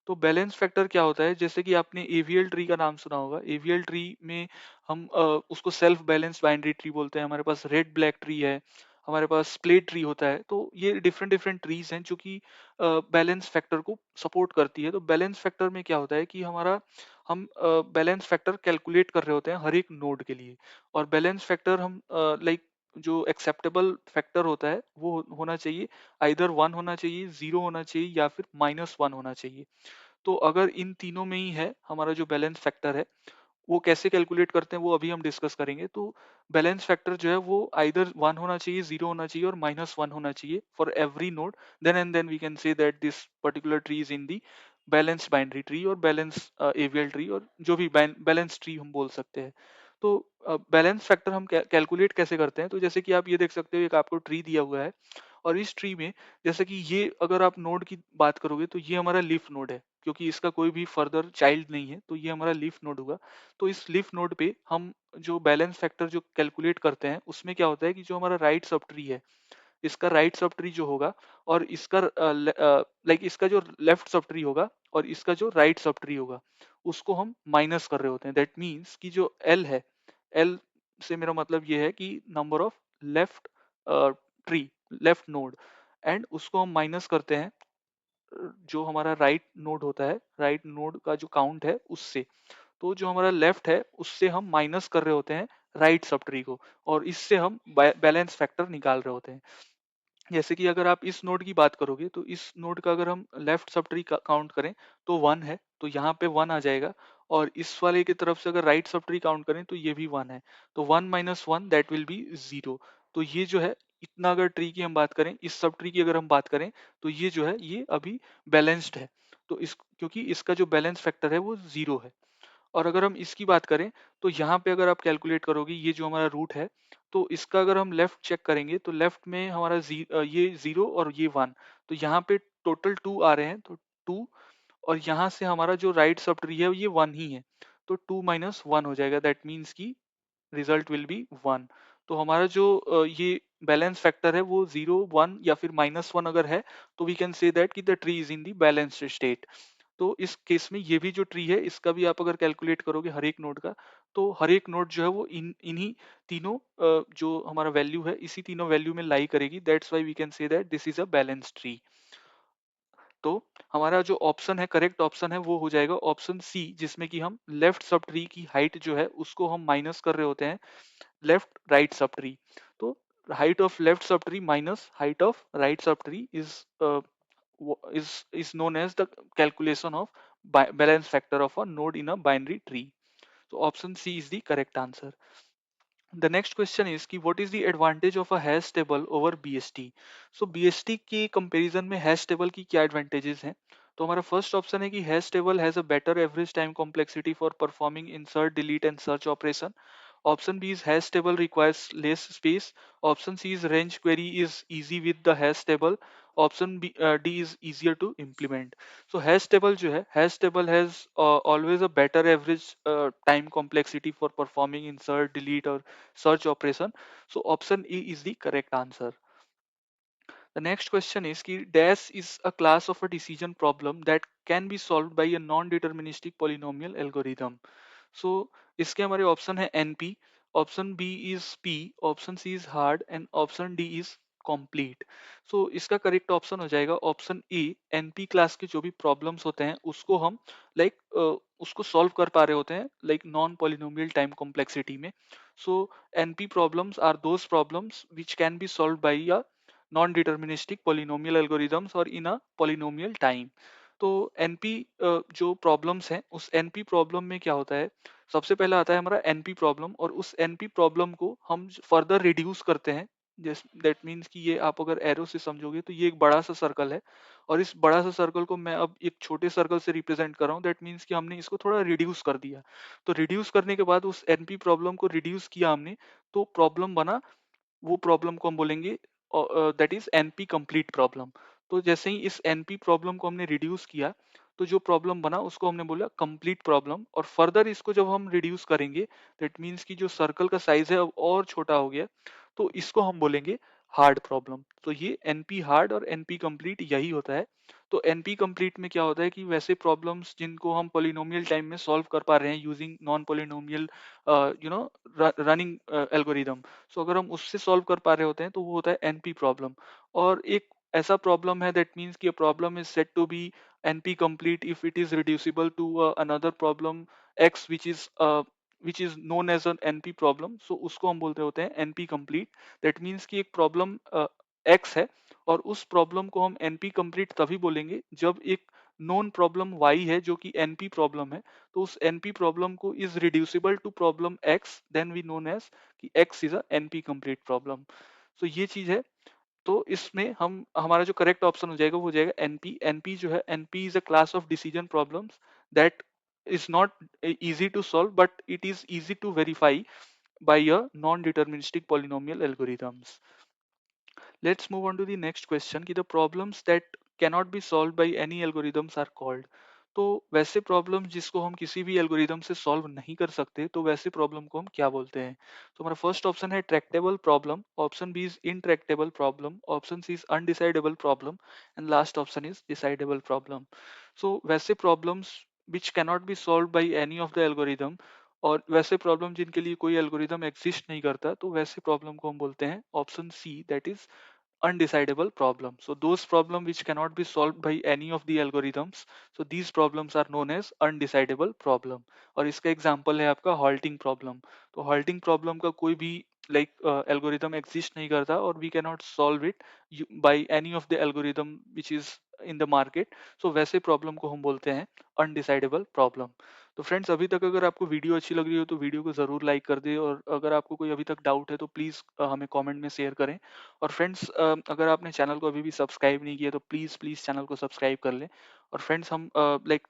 तो बैलेंस फैक्टर क्या होता है, जैसे कि आपने एवीएल ट्री का नाम सुना होगा। एवीएल ट्री में हम उसको सेल्फ बैलेंस बाइनरी ट्री बोलते हैं। हमारे पास रेड ब्लैक ट्री है, हमारे पास स्प्लिट ट्री होता है। तो ये डिफरेंट डिफरेंट ट्रीज हैं जो कि बैलेंस फैक्टर को सपोर्ट करती है। तो बैलेंस फैक्टर में क्या होता है कि हम बैलेंस फैक्टर कैलकुलेट कर रहे होते हैं हर एक नोड के लिए। और बैलेंस फैक्टर हम लाइक जो एक्सेप्टेबल फैक्टर होता है वो होना चाहिए, आइदर 1 होना चाहिए, 0 होना चाहिए, या फिर -1 होना चाहिए। तो अगर इन तीनों में ही है हमारा जो बैलेंस फैक्टर है, वो कैसे कैलकुलेट करते हैं वो अभी हम डिस्कस करेंगे। तो बैलेंस फैक्टर जो है वो आइदर 1 होना चाहिए, 0 होना चाहिए, और -1 होना चाहिए for every node. Then and then we can say that this particular tree is in the balance binary tree और बैलेंस एवीएल ट्री, और जो भी बैलेंस ट्री हम बोल सकते हैं। तो बैलेंस फैक्टर हम कैलकुलेट कैसे करते हैं, तो जैसे कि आप ये देख सकते हो, एक आपको ट्री दिया हुआ है, और इस ट्री में जैसे कि ये अगर आप नोड की बात करोगे तो ये हमारा लीफ नोड है, क्योंकि इसका कोई भी फर्दर चाइल्ड नहीं है, तो ये हमारा लीफ नोड होगा। तो इस लीफ नोड पे हम जो बैलेंस फैक्टर जो कैलकुलेट करते हैं, उसमें क्या होता है कि जो हमारा राइट सब ट्री है, इसका राइट सब ट्री जो होगा, और इसका लाइक इसका जो लेफ्ट सब ट्री होगा, और इसका जो राइट सब ट्री होगा, उसको हम माइनस कर रहे होते हैं। दैट मीन्स कि जो एल है, एल से मेरा मतलब ये है कि number of left tree, left node, and उसको हम माइनस करते हैं जो हमारा राइट नोड होता है, राइट नोड का जो काउंट है उससे। तो जो हमारा लेफ्ट है उससे हम माइनस कर रहे होते हैं राइट सब ट्री को, और इससे हम बैलेंस फैक्टर निकाल रहे होते हैं। जैसे कि अगर आप इस नोड की बात करोगे, तो इस नोड का अगर हम लेफ्ट सब ट्री काउंट करें तो 1 है, तो यहाँ पे 1 आ जाएगा। और इस वाले की तरफ से अगर राइट सब ट्री काउंट करें तो ये भी 1 है, तो 1 - 1 दैट विल बी 0। तो ये जो है, इतना अगर ट्री की हम बात करें, इस सब ट्री की अगर हम बात करें, तो ये जो है ये अभी बैलेंस्ड है। तो इस क्योंकि इसका जो बैलेंस फैक्टर है वो 0 है। और अगर हम इसकी बात करें, तो यहाँ पे अगर आप कैलकुलेट करोगे, ये जो हमारा रूट है, तो इसका अगर हम लेफ्ट चेक करेंगे, तो लेफ्ट में हमारा ये 0 और ये 1, तो यहाँ पे टोटल 2 आ रहे हैं, तो 2। और यहाँ से हमारा जो राइट सब ट्री है ये 1 ही है, तो 2 - 1 हो जाएगा। दैट मीन्स की रिजल्ट विल बी 1। तो हमारा जो ये बैलेंस फैक्टर है वो 0, 1 या फिर -1 अगर है, तो वी कैन से दैट कि the tree is in the balanced state. तो इस केस में ये भी जो ट्री है, इसका भी आप अगर कैलकुलेट करोगे हर एक नोड का, तो हर एक नोड जो है वो इन्हीं तीनों जो हमारा वैल्यू है, इसी तीनों वैल्यू में लाई करेगी। That's why we can say that this is a balance tree. तो हमारा जो ऑप्शन है, करेक्ट ऑप्शन है, वो हो जाएगा ऑप्शन सी, जिसमें कि हम लेफ्ट सब ट्री की हाइट जो है उसको हम माइनस कर रहे होते हैं लेफ्ट राइट सब ट्री। तो height of left sub tree minus height of right sub tree is known as the calculation of balance factor of a node in a binary tree. So option C is the correct answer. The next question is कि what is the advantage of a hash table over BST? So BST के comparison में hash table की क्या advantages हैं? तो हमारा first option है कि hash table has a better average time complexity for performing insert, delete and search operation. Option B is hash table requires less space. Option C is range query is easy with the hash table. Option D is easier to implement. So hash table जो है, hash table has always a better average time complexity for performing insert, delete or search operation. So option E is the correct answer. The next question is कि dash is a class of a decision problem that can be solved by a non-deterministic polynomial algorithm. So इसके हमारे option है NP, option B is P, option C is hard and option D is complete. So इसका correct option हो जाएगा option ए। NP class के जो भी problems होते हैं उसको हम उसको सॉल्व कर पा रहे होते हैं नॉन पॉलिनोमियल टाइम कॉम्प्लेक्सिटी में। So NP problems are those problems which can be solve by a non deterministic polynomial algorithms और इन अ पॉलिनोमियल टाइम। तो एनपी जो प्रॉब्लम्स हैं, उस एनपी प्रॉब्लम में क्या होता है, सबसे पहला आता है हमारा एनपी प्रॉब्लम, और उस एनपी प्रॉब्लम को हम फर्दर रिड्यूस करते हैं। दैट मीन्स कि ये आप अगर एरो से समझोगे तो ये एक बड़ा सा सर्कल है, और इस बड़ा सा सर्कल को मैं अब एक छोटे सर्कल से रिप्रेजेंट कर रहा हूँ। दैट मीन्स कि हमने इसको थोड़ा रिड्यूस कर दिया। तो रिड्यूस करने के बाद उस एनपी प्रॉब्लम को रिड्यूस किया हमने, तो प्रॉब्लम बना, वो प्रॉब्लम को हम बोलेंगे that is NP complete problem. तो जैसे ही इस एनपी प्रॉब्लम को हमने रिड्यूस किया, तो जो प्रॉब्लम बना उसको हमने बोला कंप्लीट प्रॉब्लम। और फर्दर इसको जब हम रिड्यूस करेंगे, दैट मीन्स कि जो सर्कल का साइज है अब और छोटा हो गया, तो इसको हम बोलेंगे हार्ड प्रॉब्लम। तो ये एनपी हार्ड और एनपी कंप्लीट यही होता है। तो एनपी कंप्लीट में क्या होता है कि वैसे प्रॉब्लम्स जिनको हम पोलिनोमियल टाइम में सॉल्व कर पा रहे हैं using non polynomial you know running algorithm, so अगर हम उससे सॉल्व कर पा रहे होते हैं तो वो होता है एनपी प्रॉब्लम। और एक ऐसा प्रॉब्लम है दैट मीन्स कि problem is set to be NP complete if it is reducible to another problem X which is known as an NP problem, so उसको हम बोलते होते हैं एनपी कंप्लीट। दैट मीन्स कि एक प्रॉब्लम एक्स है और उस प्रॉब्लम को हम एनपी कंप्लीट तभी बोलेंगे जब एक नोन प्रॉब्लम वाई है जो कि एनपी प्रॉब्लम है, तो उस एनपी प्रॉब्लम को is reducible to problem X, then we known as कि X is a NP complete problem. तो ये चीज है। तो इसमें हम हमारा जो करेक्ट ऑप्शन हो जाएगा वो हो जाएगा एनपी। एनपी जो है, NP is a class of decision problems that is not easy to solve but it is easy to verify by a non-deterministic polynomial algorithms. Let's move on to the next question कि the problems that cannot be solved by any algorithms are called। तो वैसे problem जिसको हम किसी भी algorithm से solve नहीं कर सकते तो वैसे प्रॉब्लम को हम क्या बोलते हैं? तो हमारा फर्स्ट ऑप्शन है tractable problem, option B is intractable problem, option C is undecidable problem and last option is decidable problem. So वैसे problems which cannot be solve by any of the algorithm, और वैसे problem जिनके लिए कोई algorithm exist नहीं करता तो वैसे प्रॉब्लम को हम बोलते हैं option C that is undecidable problem. So those problem which cannot be solved by any of the algorithms, so these problems are known as undecidable problem। और इसका एग्जांपल है आपका halting problem। तो halting problem का कोई भी algorithm exist नहीं करता और we cannot solve it by any of the algorithm which is in the market। so वैसे problem को हम बोलते हैं undecidable problem। तो फ्रेंड्स, अभी तक अगर आपको वीडियो अच्छी लग रही हो तो वीडियो को जरूर लाइक कर दे, और अगर आपको कोई अभी तक डाउट है तो प्लीज हमें कमेंट में शेयर करें। और फ्रेंड्स, अगर आपने चैनल को अभी भी सब्सक्राइब नहीं किया तो प्लीज़ प्लीज़ चैनल को सब्सक्राइब कर लें। और फ्रेंड्स, हम लाइक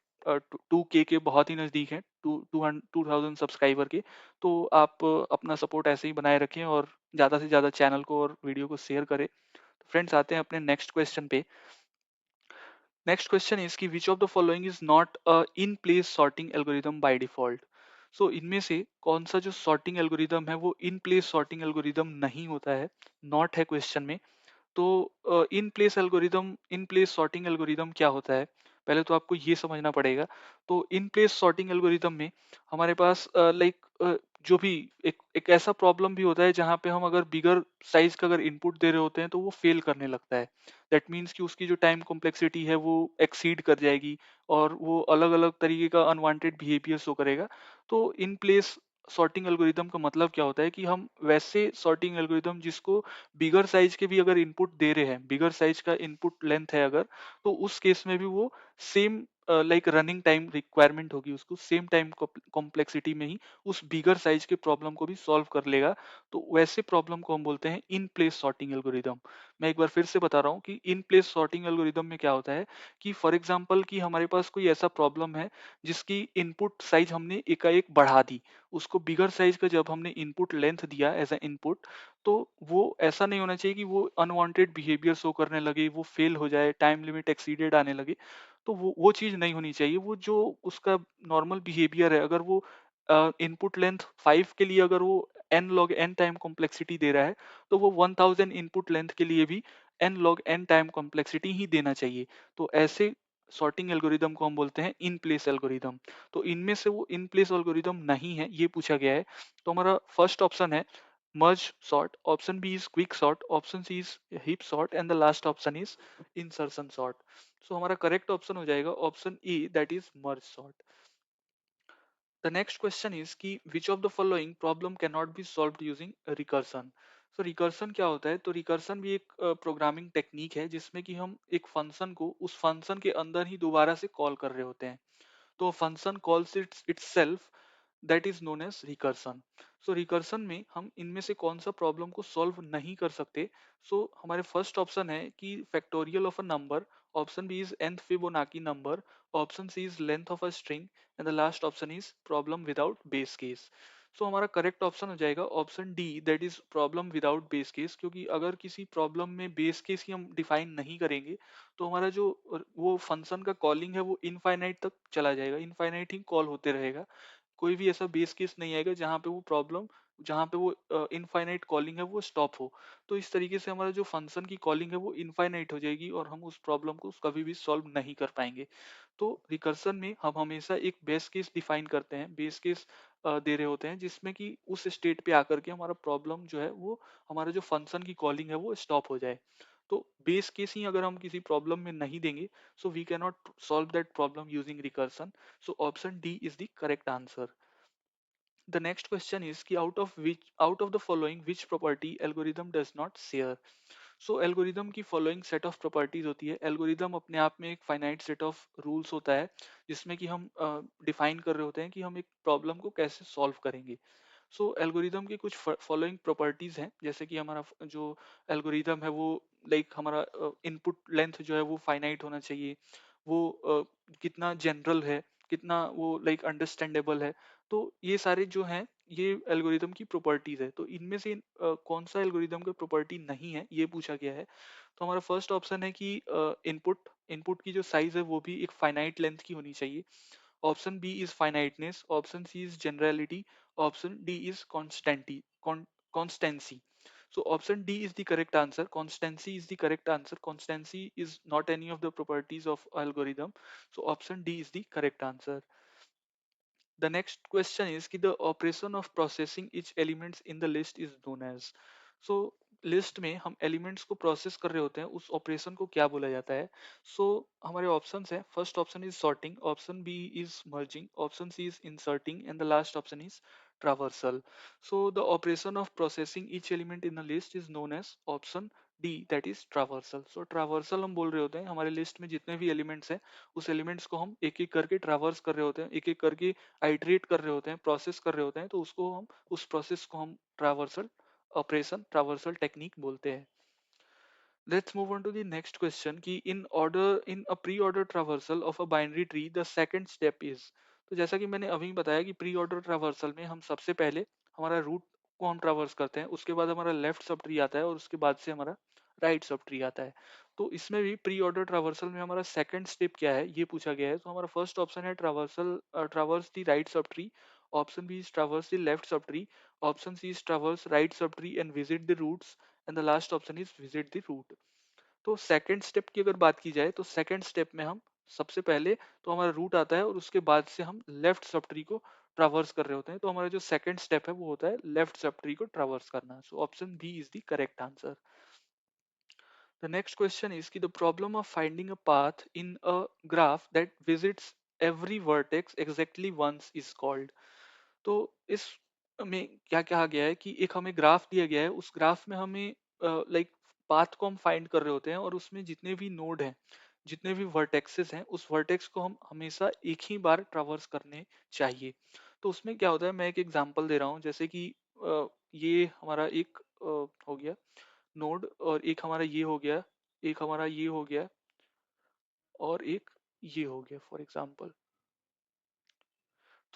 2K के बहुत ही नज़दीक हैं, 2000 सब्सक्राइबर के। तो आप अपना सपोर्ट ऐसे ही बनाए रखें और ज़्यादा से ज़्यादा चैनल को और वीडियो को शेयर करें। तो फ्रेंड्स, आते हैं अपने नेक्स्ट क्वेश्चन पे। नेक्स्ट क्वेश्चन इज कि which of the following is not a in place sorting algorithm by default. So इनमें से कौन सा जो सॉर्टिंग एल्गोरिदम है वो इन प्लेस सॉर्टिंग एल्गोरिदम नहीं होता है? नॉट है क्वेश्चन में। तो इन प्लेस सॉर्टिंग एल्गोरिदम क्या होता है, पहले तो आपको ये समझना पड़ेगा। तो इन प्लेस सॉर्टिंग एल्गोरिदम में हमारे पास जो भी एक ऐसा प्रॉब्लम भी होता है जहाँ पे हम अगर बिगर साइज का अगर इनपुट दे रहे होते हैं तो वो फेल करने लगता है। दैट मीन्स कि उसकी जो टाइम कॉम्प्लेक्सिटी है वो एक्सीड कर जाएगी और वो अलग अलग तरीके का अनवांटेड बिहेवियर शो करेगा। तो इन प्लेस सॉर्टिंग एल्गोरिदम का मतलब क्या होता है कि हम वैसे सॉर्टिंग एल्गोरिदम जिसको बिगर साइज के भी अगर इनपुट दे रहे हैं, बिगर साइज का इनपुट लेंथ है अगर, तो उस केस में भी वो सेम रनिंग टाइम रिक्वायरमेंट होगी, उसको सेम टाइम कॉम्प्लेक्सिटी में ही उस बिगर साइज के प्रॉब्लम को भी सॉल्व कर लेगा। तो वैसे प्रॉब्लम को हम बोलते हैं इन प्लेस सॉर्टिंग एल्गोरिदम। मैं एक बार फिर से बता रहा हूँ कि इन प्लेस सॉर्टिंग एल्गोरिदम में क्या होता है कि फॉर एग्जाम्पल कि हमारे पास कोई ऐसा प्रॉब्लम है जिसकी इनपुट साइज हमने एकाएक बढ़ा दी, उसको बिगर साइज का जब हमने इनपुट लेंथ दिया एज ए इनपुट, तो वो ऐसा नहीं होना चाहिए कि वो अनवांटेड बिहेवियर शो करने लगे, वो फेल हो जाए, टाइम लिमिट एक्सीडेड आने लगे। तो वो चीज़ नहीं होनी चाहिए। वो जो उसका नॉर्मल बिहेवियर है, अगर वो इनपुट लेंथ 5 के लिए अगर वो n log n time complexity दे रहा है, तो वो 1000 इनपुट लेंथ के लिए भी n log n time complexity ही देना चाहिए। तो ऐसे सॉर्टिंग एल्गोरिदम को हम बोलते हैं इन प्लेस एल्गोरिदम। तो इनमें से वो इन प्लेस एल्गोरिदम नहीं है, ये पूछा गया है। तो हमारा फर्स्ट ऑप्शन है merge sort, option B is quick sort, option C is heap sort and the last option is insertion sort। so हमारा करेक्ट ऑप्शन हो जाएगा option E that is merge sort। The next question is कि which of the following problem cannot be solved using recursion। so recursion क्या होता है? तो recursion भी एक प्रोग्रामिंग टेक्निक है जिसमें कि हम एक फंक्शन को उस फंक्शन के अंदर ही दोबारा से कॉल कर रहे होते हैं। तो function calls itself, that is known as recursion. So recursion में हम इनमें से कौन सा प्रॉब्लम को सॉल्व नहीं कर सकते? सो हमारे फर्स्ट ऑप्शन है कि factorial of a number, option B is nth Fibonacci number, option C is length of a string and the last option is problem without base case. So हमारा correct option हो जाएगा option D that is problem without base case, क्योंकि अगर किसी problem में base case ही हम define नहीं करेंगे तो हमारा जो वो फंक्शन का कॉलिंग है वो इनफाइनाइट तक चला जाएगा, इनफाइनाइट ही कॉल होते रहेगा। कोई भी ऐसा बेस केस नहीं आएगा जहाँ पे वो प्रॉब्लम, जहाँ पे वो इनफाइनाइट कॉलिंग है वो स्टॉप हो। तो इस तरीके से हमारा जो फंक्शन की कॉलिंग है वो इनफाइनाइट हो जाएगी और हम उस प्रॉब्लम को कभी भी सॉल्व नहीं कर पाएंगे। तो रिकर्सन में हम हमेशा एक बेस केस डिफाइन करते हैं, बेस केस दे रहे होते हैं जिसमें कि उस स्टेट पे आकर के हमारा प्रॉब्लम जो है वो, हमारा जो फंक्शन की कॉलिंग है वो स्टॉप हो जाए। तो बेस केस ही अगर हम किसी प्रॉब्लम में नहीं देंगे, so we can not solve that problem using recursion. So option D is the correct answer. The next question is कि out of the following which property algorithm does not share? So algorithm की following set of properties होती है। algorithm अपने आप में एक finite set of rules होता है जिसमें कि हम define कर रहे होते हैं कि हम एक problem को कैसे solve करेंगे। सो एल्गोरिदम की कुछ फॉलोइंग प्रॉपर्टीज हैं, जैसे कि हमारा जो एल्गोरिदम है वो, लाइक हमारा इनपुट लेंथ जो है वो फाइनाइट होना चाहिए, वो कितना जनरल है, कितना वो लाइक अंडरस्टैंडेबल है। तो ये सारे जो हैं ये एल्गोरिदम की प्रॉपर्टीज है। तो इनमें से कौन सा एल्गोरिदम का प्रॉपर्टी नहीं है ये पूछा गया है। तो हमारा फर्स्ट ऑप्शन है कि इनपुट इनपुट की जो साइज है वो भी एक फाइनाइट लेंथ की होनी चाहिए। Option B is finiteness, option C is generality, option D is constancy. So option D is the correct answer. Constancy is the correct answer. Constancy is not any of the properties of algorithm. So option D is the correct answer. The next question is कि the operation of processing each elements in the list is known as. So list में हम elements को process कर रहे होते हैं, उस operation को क्या बोला जाता है? सो हमारे ऑप्शंस हैं, first option is sorting, option B is merging, option C is inserting and the last option is traversal. So the operation of processing each element in the list is known as option D, that is traversal. So traversal हम बोल रहे होते हैं हमारे list में जितने भी elements हैं उस एलिमेंट्स को हम एक एक करके ट्रावर्स कर रहे होते हैं, एक एक करके आइटरेट कर रहे होते हैं, प्रोसेस कर रहे होते हैं, तो उसको हम, उस प्रोसेस को हम ट्रावर्सल ऑपरेशन, ट्रावर्सल टेक्निक बोलते हैं. Let's move on to the next question कि in a pre-order traversal of a binary tree the second step is. तो जैसा कि मैंने अभी बताया कि प्री ऑर्डर ट्रावर्सल में हम सबसे पहले हमारा रूट को हम ट्रावर्स करते हैं, उसके बाद हमारा लेफ्ट सब ट्री आता है और उसके बाद से हमारा राइट सब ट्री आता है. तो इसमें भी प्री ऑर्डर ट्रावर्सल में हमारा सेकंड स्टेप क्या है ये पूछा गया है. तो हमारा फर्स्ट ऑप्शन है ट्रावर्सल, ट्रावर्स द राइट सब tree, option B is traverse the left sub tree, option C is traverse right सब tree and visit the roots and the last option is visit the root. तो second step की अगर बात की जाए तो second step में हम सबसे पहले तो हमारा रूट आता है और उसके बाद से हम लेफ्ट सब ट्री को ट्रावर्स कर रहे होते हैं. तो हमारा जो सेकंड स्टेप है वो होता है लेफ्ट सब ट्री को ट्रावर्स करना. So option B is the correct answer. The next question is कि the problem of finding a path in a graph that visits every vertex exactly once is called. तो इस में क्या कहा गया है कि एक हमें ग्राफ दिया गया है, उस ग्राफ में हमें लाइक पाथ को हम फाइंड कर रहे होते हैं और उसमें जितने भी नोड हैं, जितने भी वर्टेक्सेस हैं, उस वर्टेक्स को हम हमेशा एक ही बार ट्रावर्स करने चाहिए. तो उसमें क्या होता है, मैं एक एग्जांपल दे रहा हूँ, जैसे कि ये हमारा एक हो गया नोड और एक हमारा ये हो गया, एक हमारा ये हो गया और एक ये हो गया फॉर एग्जांपल.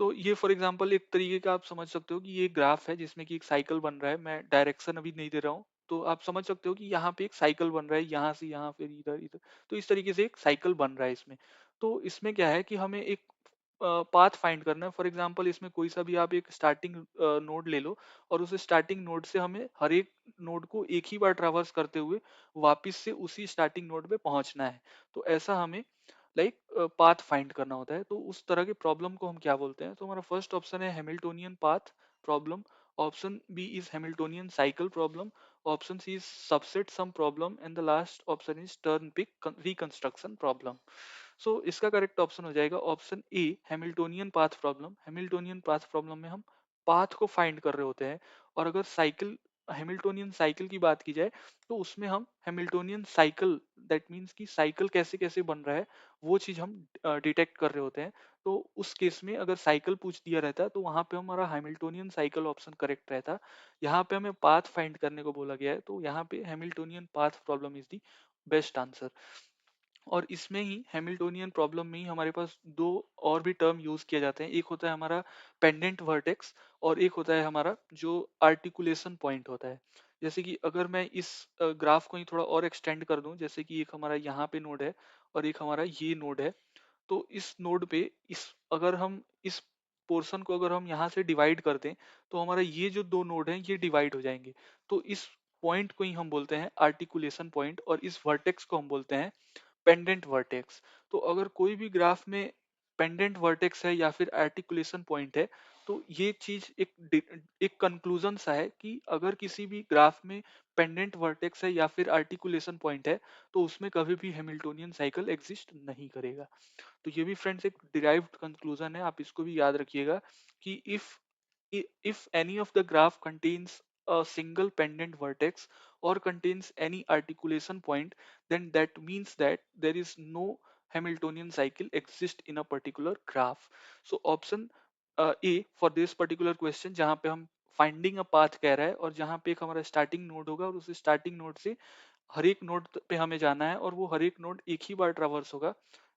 तो ये फॉर एग्जांपल एक तरीके का आप समझ सकते हो कि ये ग्राफ है जिसमें कि एक साइकिल बन रहा है. मैं डायरेक्शन अभी नहीं दे रहा हूँ, तो आप समझ सकते हो कि यहाँ पे एक साइकिल बन रहा है, यहाँ से यहाँ फिर इधर इधर. तो इस तरीके से एक साइकिल बन रहा है इसमें. तो इसमें क्या है कि हमें एक पाथ फाइंड करना है. फॉर एग्जांपल इसमें कोई सा भी आप एक स्टार्टिंग नोड ले लो और उस स्टार्टिंग नोड से हमें हर एक नोड को एक ही बार ट्रैवर्स करते हुए वापस से उसी स्टार्टिंग नोड पे पहुंचना है. तो ऐसा हमें लाइक पाथ फाइंड करना होता है. तो उस तरह के प्रॉब्लम को हम क्या बोलते हैं? तो हमारा फर्स्ट ऑप्शन है Hamiltonian path problem, option B is Hamiltonian cycle problem, option C is subset sum problem and the last option is turnpike reconstruction problem. So इसका करेक्ट ऑप्शन हो जाएगा option A Hamiltonian path problem. Hamiltonian path problem में हम path को find कर रहे होते हैं और अगर साइकिल, हैमिल्टोनियन साइकिल की बात की जाए तो उसमें हम हैमिल्टोनियन साइकिल, दैट मीन्स कि साइकिल कैसे कैसे बन रहा है वो चीज हम डिटेक्ट कर रहे होते हैं. तो उस केस में अगर साइकिल पूछ दिया रहता तो वहां पे हमारा हैमिल्टोनियन साइकिल ऑप्शन करेक्ट रहता. यहाँ पे हमें पाथ फाइंड करने को बोला गया है तो यहाँ पे Hamiltonian path problem is the best answer. और इसमें ही हैमिल्टोनियन प्रॉब्लम में ही हमारे पास दो और भी टर्म यूज किए जाते हैं. एक होता है हमारा पेंडेंट वर्टेक्स और एक होता है हमारा जो आर्टिकुलेशन पॉइंट होता है. जैसे कि अगर मैं इस ग्राफ को ही थोड़ा और एक्सटेंड कर दूं, जैसे कि एक हमारा यहाँ पे नोड है और एक हमारा ये नोड है. तो इस नोड पे इस अगर हम इस पोर्शन को अगर हम यहाँ से डिवाइड कर दें तो हमारा ये जो दो नोड हैं ये डिवाइड हो जाएंगे। तो इस पॉइंट को ही हम बोलते हैं आर्टिकुलेशन पॉइंट, और इस वर्टेक्स को हम बोलते हैं पेंडेंट वर्टेक्स। तो अगर कोई भी ग्राफ में पेंडेंट वर्टेक्स है या फिर आर्टिकुलेशन पॉइंट है, तो ये चीज एक कंक्लूजन सा है कि अगर किसी भी ग्राफ में पेंडेंट वर्टेक्स है या फिर आर्टिकुलेशन पॉइंट है, तो उसमें कभी भी हैमिल्टोनियन साइकिल एग्जिस्ट नहीं करेगा। तो ये भी फ्रेंड्स एक डिराइव्ड कंक्लूजन है, आप इसको भी याद रखिएगा कि if any of the graph contains a single pendant vertex or contains any articulation point, then that means that there is no Hamiltonian cycle exist in a particular graph. So option A for this particular question, जहाँ पे हम finding a path कह रहा है और जहाँ पे एक हमारा स्टार्टिंग नोड होगा और उस स्टार्टिंग नोड से हर एक नोड पे हमें जाना है और वो हर एक नोड एक ही बार ट्रैवर्स होगा।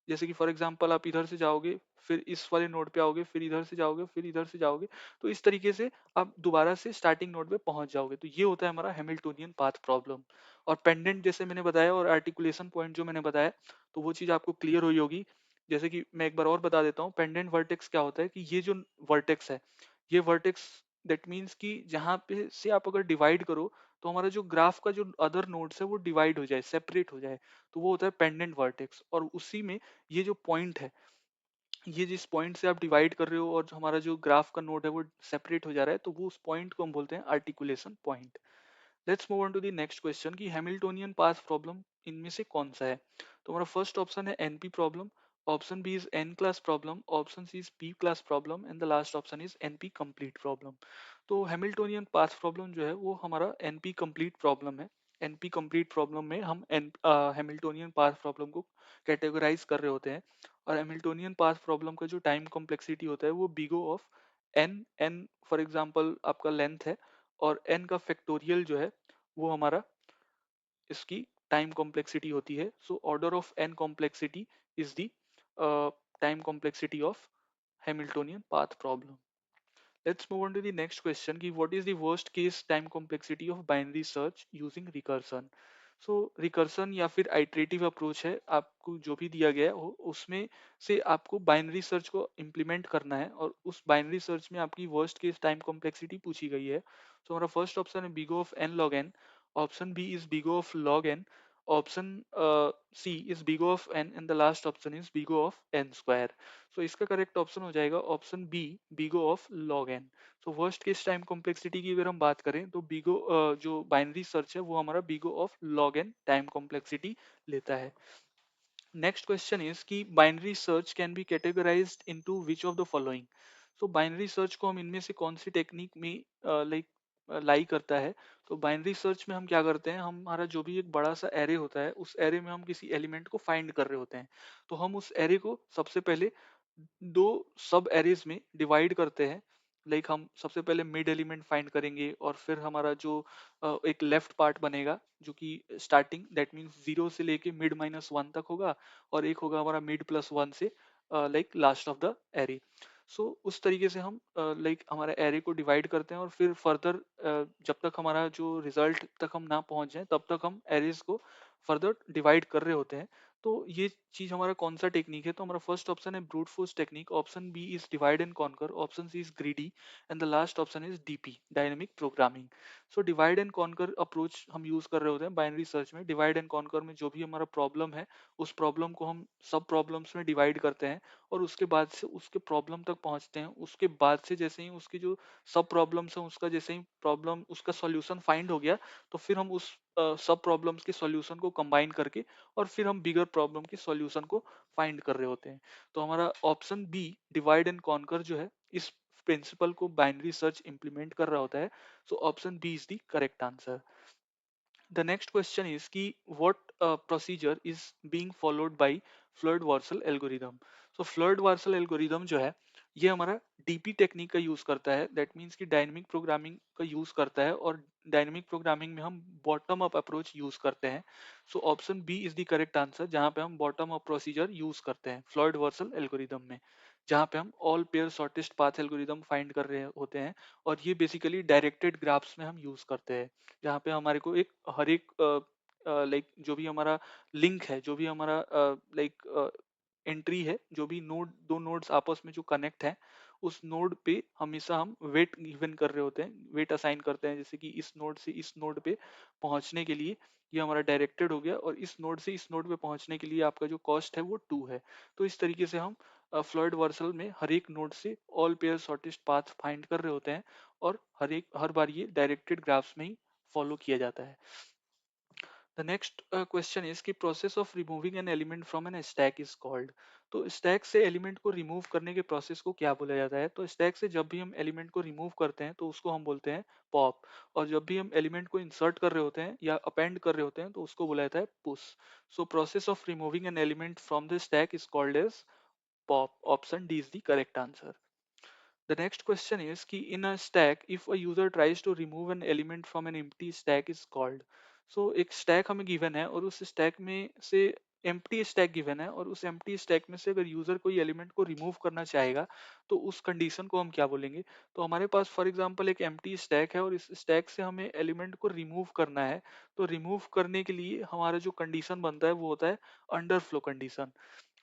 जैसे कि फॉर एग्जांपल आप इधर से जाओगे, फिर इस वाले नोड पे आओगे, फिर इधर से जाओगे, फिर इधर से जाओगे, तो इस तरीके से आप दोबारा से स्टार्टिंग नोड पे पहुंच जाओगे। तो ये होता है हमारा हैमिल्टोनियन पाथ प्रॉब्लम। और पेंडेंट जैसे मैंने बताया और आर्टिकुलेशन पॉइंट जो मैंने बताया, तो वो चीज आपको क्लियर हुई होगी। जैसे कि मैं एक बार और बता देता हूँ, पेंडेंट वर्टेक्स क्या होता है कि ये जो वर्टेक्स है, ये वर्टेक्स दैट मीन्स कि जहाँ पे से आप अगर डिवाइड करो तो हमारा जो ग्राफ का जो अदर नोड्स है वो डिवाइड हो जाए, सेपरेट हो जाए, तो वो होता है पेंडेंट वर्टेक्स। और उसी में ये जो पॉइंट है, ये जिस पॉइंट से आप डिवाइड कर रहे हो और हमारा जो ग्राफ का नोड है वो सेपरेट हो जा रहा है, तो वो उस पॉइंट को हम बोलते हैं articulation point. Let's move on to the next question कि हैमिल्टोनियन पाथ प्रॉब्लम इनमें से कौन सा है। तो हमारा फर्स्ट ऑप्शन है NP problem, option B is N class problem, option C is P class problem and the last option is NP complete problem. तो हैमिल्टोनियन पाथ प्रॉब्लम जो है वो हमारा एनपी कंप्लीट प्रॉब्लम है। एनपी कंप्लीट प्रॉब्लम में हम Hamiltonian path problem को categorise कर रहे होते हैं। और हैमिल्टोनियन पाथ प्रॉब्लम का जो टाइम कॉम्प्लेक्सिटी होता है वो big O of N, N for example आपका लेंथ है, और n का फैक्टोरियल जो है वो हमारा इसकी टाइम कॉम्प्लेक्सिटी होती है। So order of n complexity is the time complexity of Hamiltonian path problem. Let's move on to the next question कि what is the worst case time complexity of binary search using recursion। So recursion या फिर iterative approach है, आपको जो भी दिया गया है उसमें से आपको बाइनरी सर्च को इम्प्लीमेंट करना है और उस बाइनरी सर्च में आपकी वर्स्ट केस टाइम कॉम्प्लेक्सिटी पूछी गई है। तो हमारा फर्स्ट ऑप्शन है big O of N log n, option B is big O of log n, option C is big O of N and the last option is big O of n square. So इसका correct option हो जाएगा option B, big O of log N. So worst case time complexity की अगर हम बात करें तो बिगो जो बाइनरी सर्च है वो हमारा big O of log N time complexity लेता है। नेक्स्ट क्वेश्चन इज कि binary search can be categorised into which of the following. So binary search को हम इनमें से कौन सी टेक्निक में लाइक लाई करता है। तो बाइनरी सर्च में हम क्या करते हैं, हमारा जो भी एक बड़ा सा एरे होता है उस एरे में हम किसी एलिमेंट को फाइंड कर रहे होते हैं। तो हम उस एरे को सबसे पहले दो सब एरेज में डिवाइड करते हैं। लाइक हम सबसे पहले मिड एलिमेंट फाइंड करेंगे और फिर हमारा जो एक लेफ्ट पार्ट बनेगा जो कि स्टार्टिंग दैट मीन्स जीरो से लेके मिड माइनस वन तक होगा, और एक होगा हमारा मिड प्लस वन से like last of the array. So उस तरीके से हम लाइक हमारे एरे को डिवाइड करते हैं और फिर फर्दर जब तक हमारा जो रिजल्ट तक हम ना पहुंच जाए तब तक हम एरेज को फर्दर डिवाइड कर रहे होते हैं। तो ये चीज हमारा कौन सा टेक्निक है, तो हमारा फर्स्ट ऑप्शन है brute force technique, option B is divide and conquer, option C is greedy and the last option is DP dynamic programming. So divide and conquer approach हम यूज कर रहे होते हैं बाइनरी सर्च में। Divide and conquer में जो भी हमारा प्रॉब्लम है उस प्रॉब्लम को हम सब प्रॉब्लम्स में डिवाइड करते हैं और उसके बाद से उसके प्रॉब्लम तक पहुंचते हैं। उसके बाद से जैसे ही उसकी जो सब प्रॉब्लम्स है उसका जैसे ही प्रॉब्लम उसका सॉल्यूशन फाइंड हो गया, तो फिर हम उस सब प्रॉब्लम्स के सॉल्यूशन को कंबाइन करके और फिर हम बिगर प्रॉब्लम के सॉल्यूशन को फाइंड कर रहे होते हैं। तो हमारा option B divide and conquer जो है इस प्रिंसिपल को बाइनरी सर्च इंप्लीमेंट कर रहा होता है। So option B is the correct answer. The next question is कि what procedure is being followed by Floyd Warshall algorithm. So Floyd Warshall algorithm जो है ये हमारा डीपी टेक्निक का यूज करता है, दैट मीन्स कि डायनेमिक प्रोग्रामिंग का यूज करता है और डायनेमिक प्रोग्रामिंग में हम बॉटम अप अप्रोच यूज करते हैं। So option B is the correct answer, जहां पे हम बॉटम अप प्रोसीजर यूज करते हैं फ्लड वार्सल एल्गोरिदम में, जहां पे हम all pair shortest path algorithm find कर रहे होते हैं। और ये बेसिकली डायरेक्टेड ग्राफ्स में हम यूज करते हैं, जहाँ पे हमारे को एक हर एक लाइक जो भी हमारा लिंक है, जो भी हमारा लाइक एंट्री है, जो भी नोड दो नोड्स आपस में जो कनेक्ट है उस नोड पे हमेशा हम वेट गिवन कर रहे होते हैं, वेट असाइन करते हैं, जैसे कि इस नोड से इस नोड पे पहुंचने के लिए ये हमारा डायरेक्टेड हो गया, और इस नोड से इस नोड पे पहुंचने के लिए आपका जो कॉस्ट है वो 2 है। तो इस तरीके से हम फ्लोइड वर्सल में हर एक नोड से all pair shortest path find कर रहे होते हैं, और हर बार ये डायरेक्टेड ग्राफ्स में ही फॉलो किया जाता है। The next question is कि process of removing an element from an stack is called। तो stack से element को remove करने के process को क्या बोला जाता है? तो stack से जब भी हम element को remove करते हैं तो उसको हम बोलते हैं pop, और जब भी हम element को insert कर रहे होते हैं या append कर रहे होते हैं तो उसको बोला जाता है push। So process of removing an element from the stack is called as pop। Option D is the correct answer। The next question is कि in a stack if a user tries to remove an element from an empty stack is called। So एक stack हमें given है और उस stack में से empty stack given है, और उस empty stack में से अगर user कोई element को remove करना चाहेगा तो उस condition को हम क्या बोलेंगे? तो हमारे पास for example एक empty stack है और इस stack से हमें element को remove करना है, तो remove करने के लिए हमारा जो condition बनता है वो होता है underflow condition।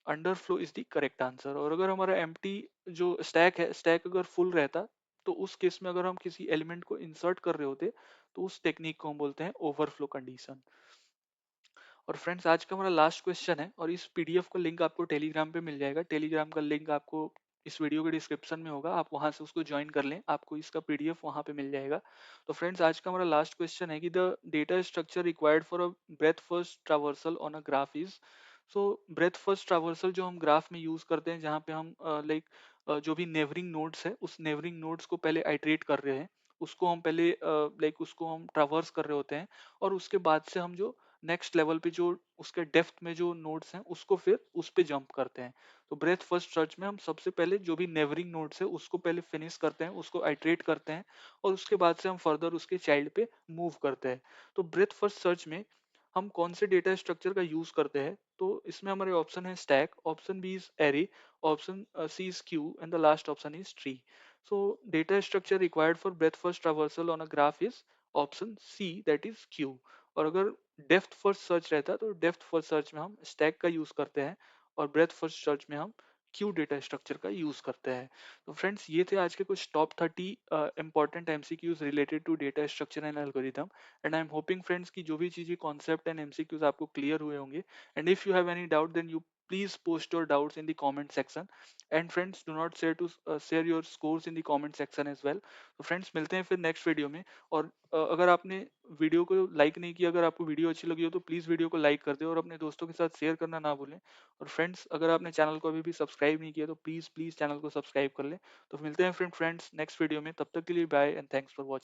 Under flow is the correct answer. और अगर हमारा एम्प्टी जो स्टैक है, स्टैक अगर फुल रहता तो उस केस में अगर हम किसी एलिमेंट को इंसर्ट कर रहे होते तो उस टेक्निक को हम बोलते हैं ओवरफ्लो कंडीशन। और फ्रेंड्स आज का हमारा लास्ट क्वेश्चन है, और इस पीडीएफ का लिंक आपको टेलीग्राम पे मिल जाएगा। टेलीग्राम का लिंक आपको इस वीडियो के डिस्क्रिप्शन में होगा, आप वहां से उसको ज्वाइन कर लें, आपको इसका पीडीएफ वहां पे मिल जाएगा। तो फ्रेंड्स आज का हमारा लास्ट क्वेश्चन है कि the data structure required for a breath first traversal on a graph is. So breath first traversal जो हम ग्राफ में यूज करते हैं, जहाँ पे हम लाइक जो भी नेवरिंग नोड्स है उस नेवरिंग नोड्स को पहले आइट्रेट कर रहे हैं, उसको हम पहले लाइक उसको हम ट्रावर्स कर रहे होते हैं, और उसके बाद से हम जो नेक्स्ट लेवल पे जो उसके डेप्थ में जो नोड्स हैं उसको फिर उस पे जंप करते हैं। तो ब्रेथ फर्स्ट सर्च में हम सबसे पहले जो भी नेवरिंग नोड्स है उसको पहले फिनिश करते हैं, उसको आइट्रेट करते हैं, और उसके बाद से हम फर्दर उसके चाइल्ड पे मूव करते हैं। तो ब्रेथ फर्स्ट सर्च में हम कौन से डेटा स्ट्रक्चर का यूज करते हैं? तो इसमें हमारे ऑप्शन है stack, option B is array, option C is queue, and the last option is tree. So data structure required for breadth first traversal on a graph is option C, that is queue. और अगर depth first search रहता है तो depth first search में हम stack का use करते हैं, और ब्रेथ फर्स्ट सर्च में हम क्यू डेटा स्ट्रक्चर का यूज करते हैं। तो फ्रेंड्स ये थे आज के कुछ top 30 important MCQs related to data structure and algorithm. And I am hoping friends की जो भी चीजें कॉन्सेप्ट एंड एमसीक्यूज आपको क्लियर हुए होंगे। And if you have any doubt then you please post your doubts in the comment section, and friends do not share your scores in the comment section as well। तो friends मिलते हैं फिर next video में। और अगर आपने video को like नहीं किया, अगर आपको वीडियो अच्छी लगी हो तो प्लीज़ वीडियो को लाइक कर दें और अपने दोस्तों के साथ शेयर करना ना भूलें। और फ्रेंड्स अगर आपने चैनल को अभी भी सब्सक्राइब नहीं किया तो प्लीज़ प्लीज़ चैनल को सब्सक्राइब कर लें। तो मिलते हैं फ्रेंड्स नेक्स्ट वीडियो में, तब तक के लिए bye and thanks for watching.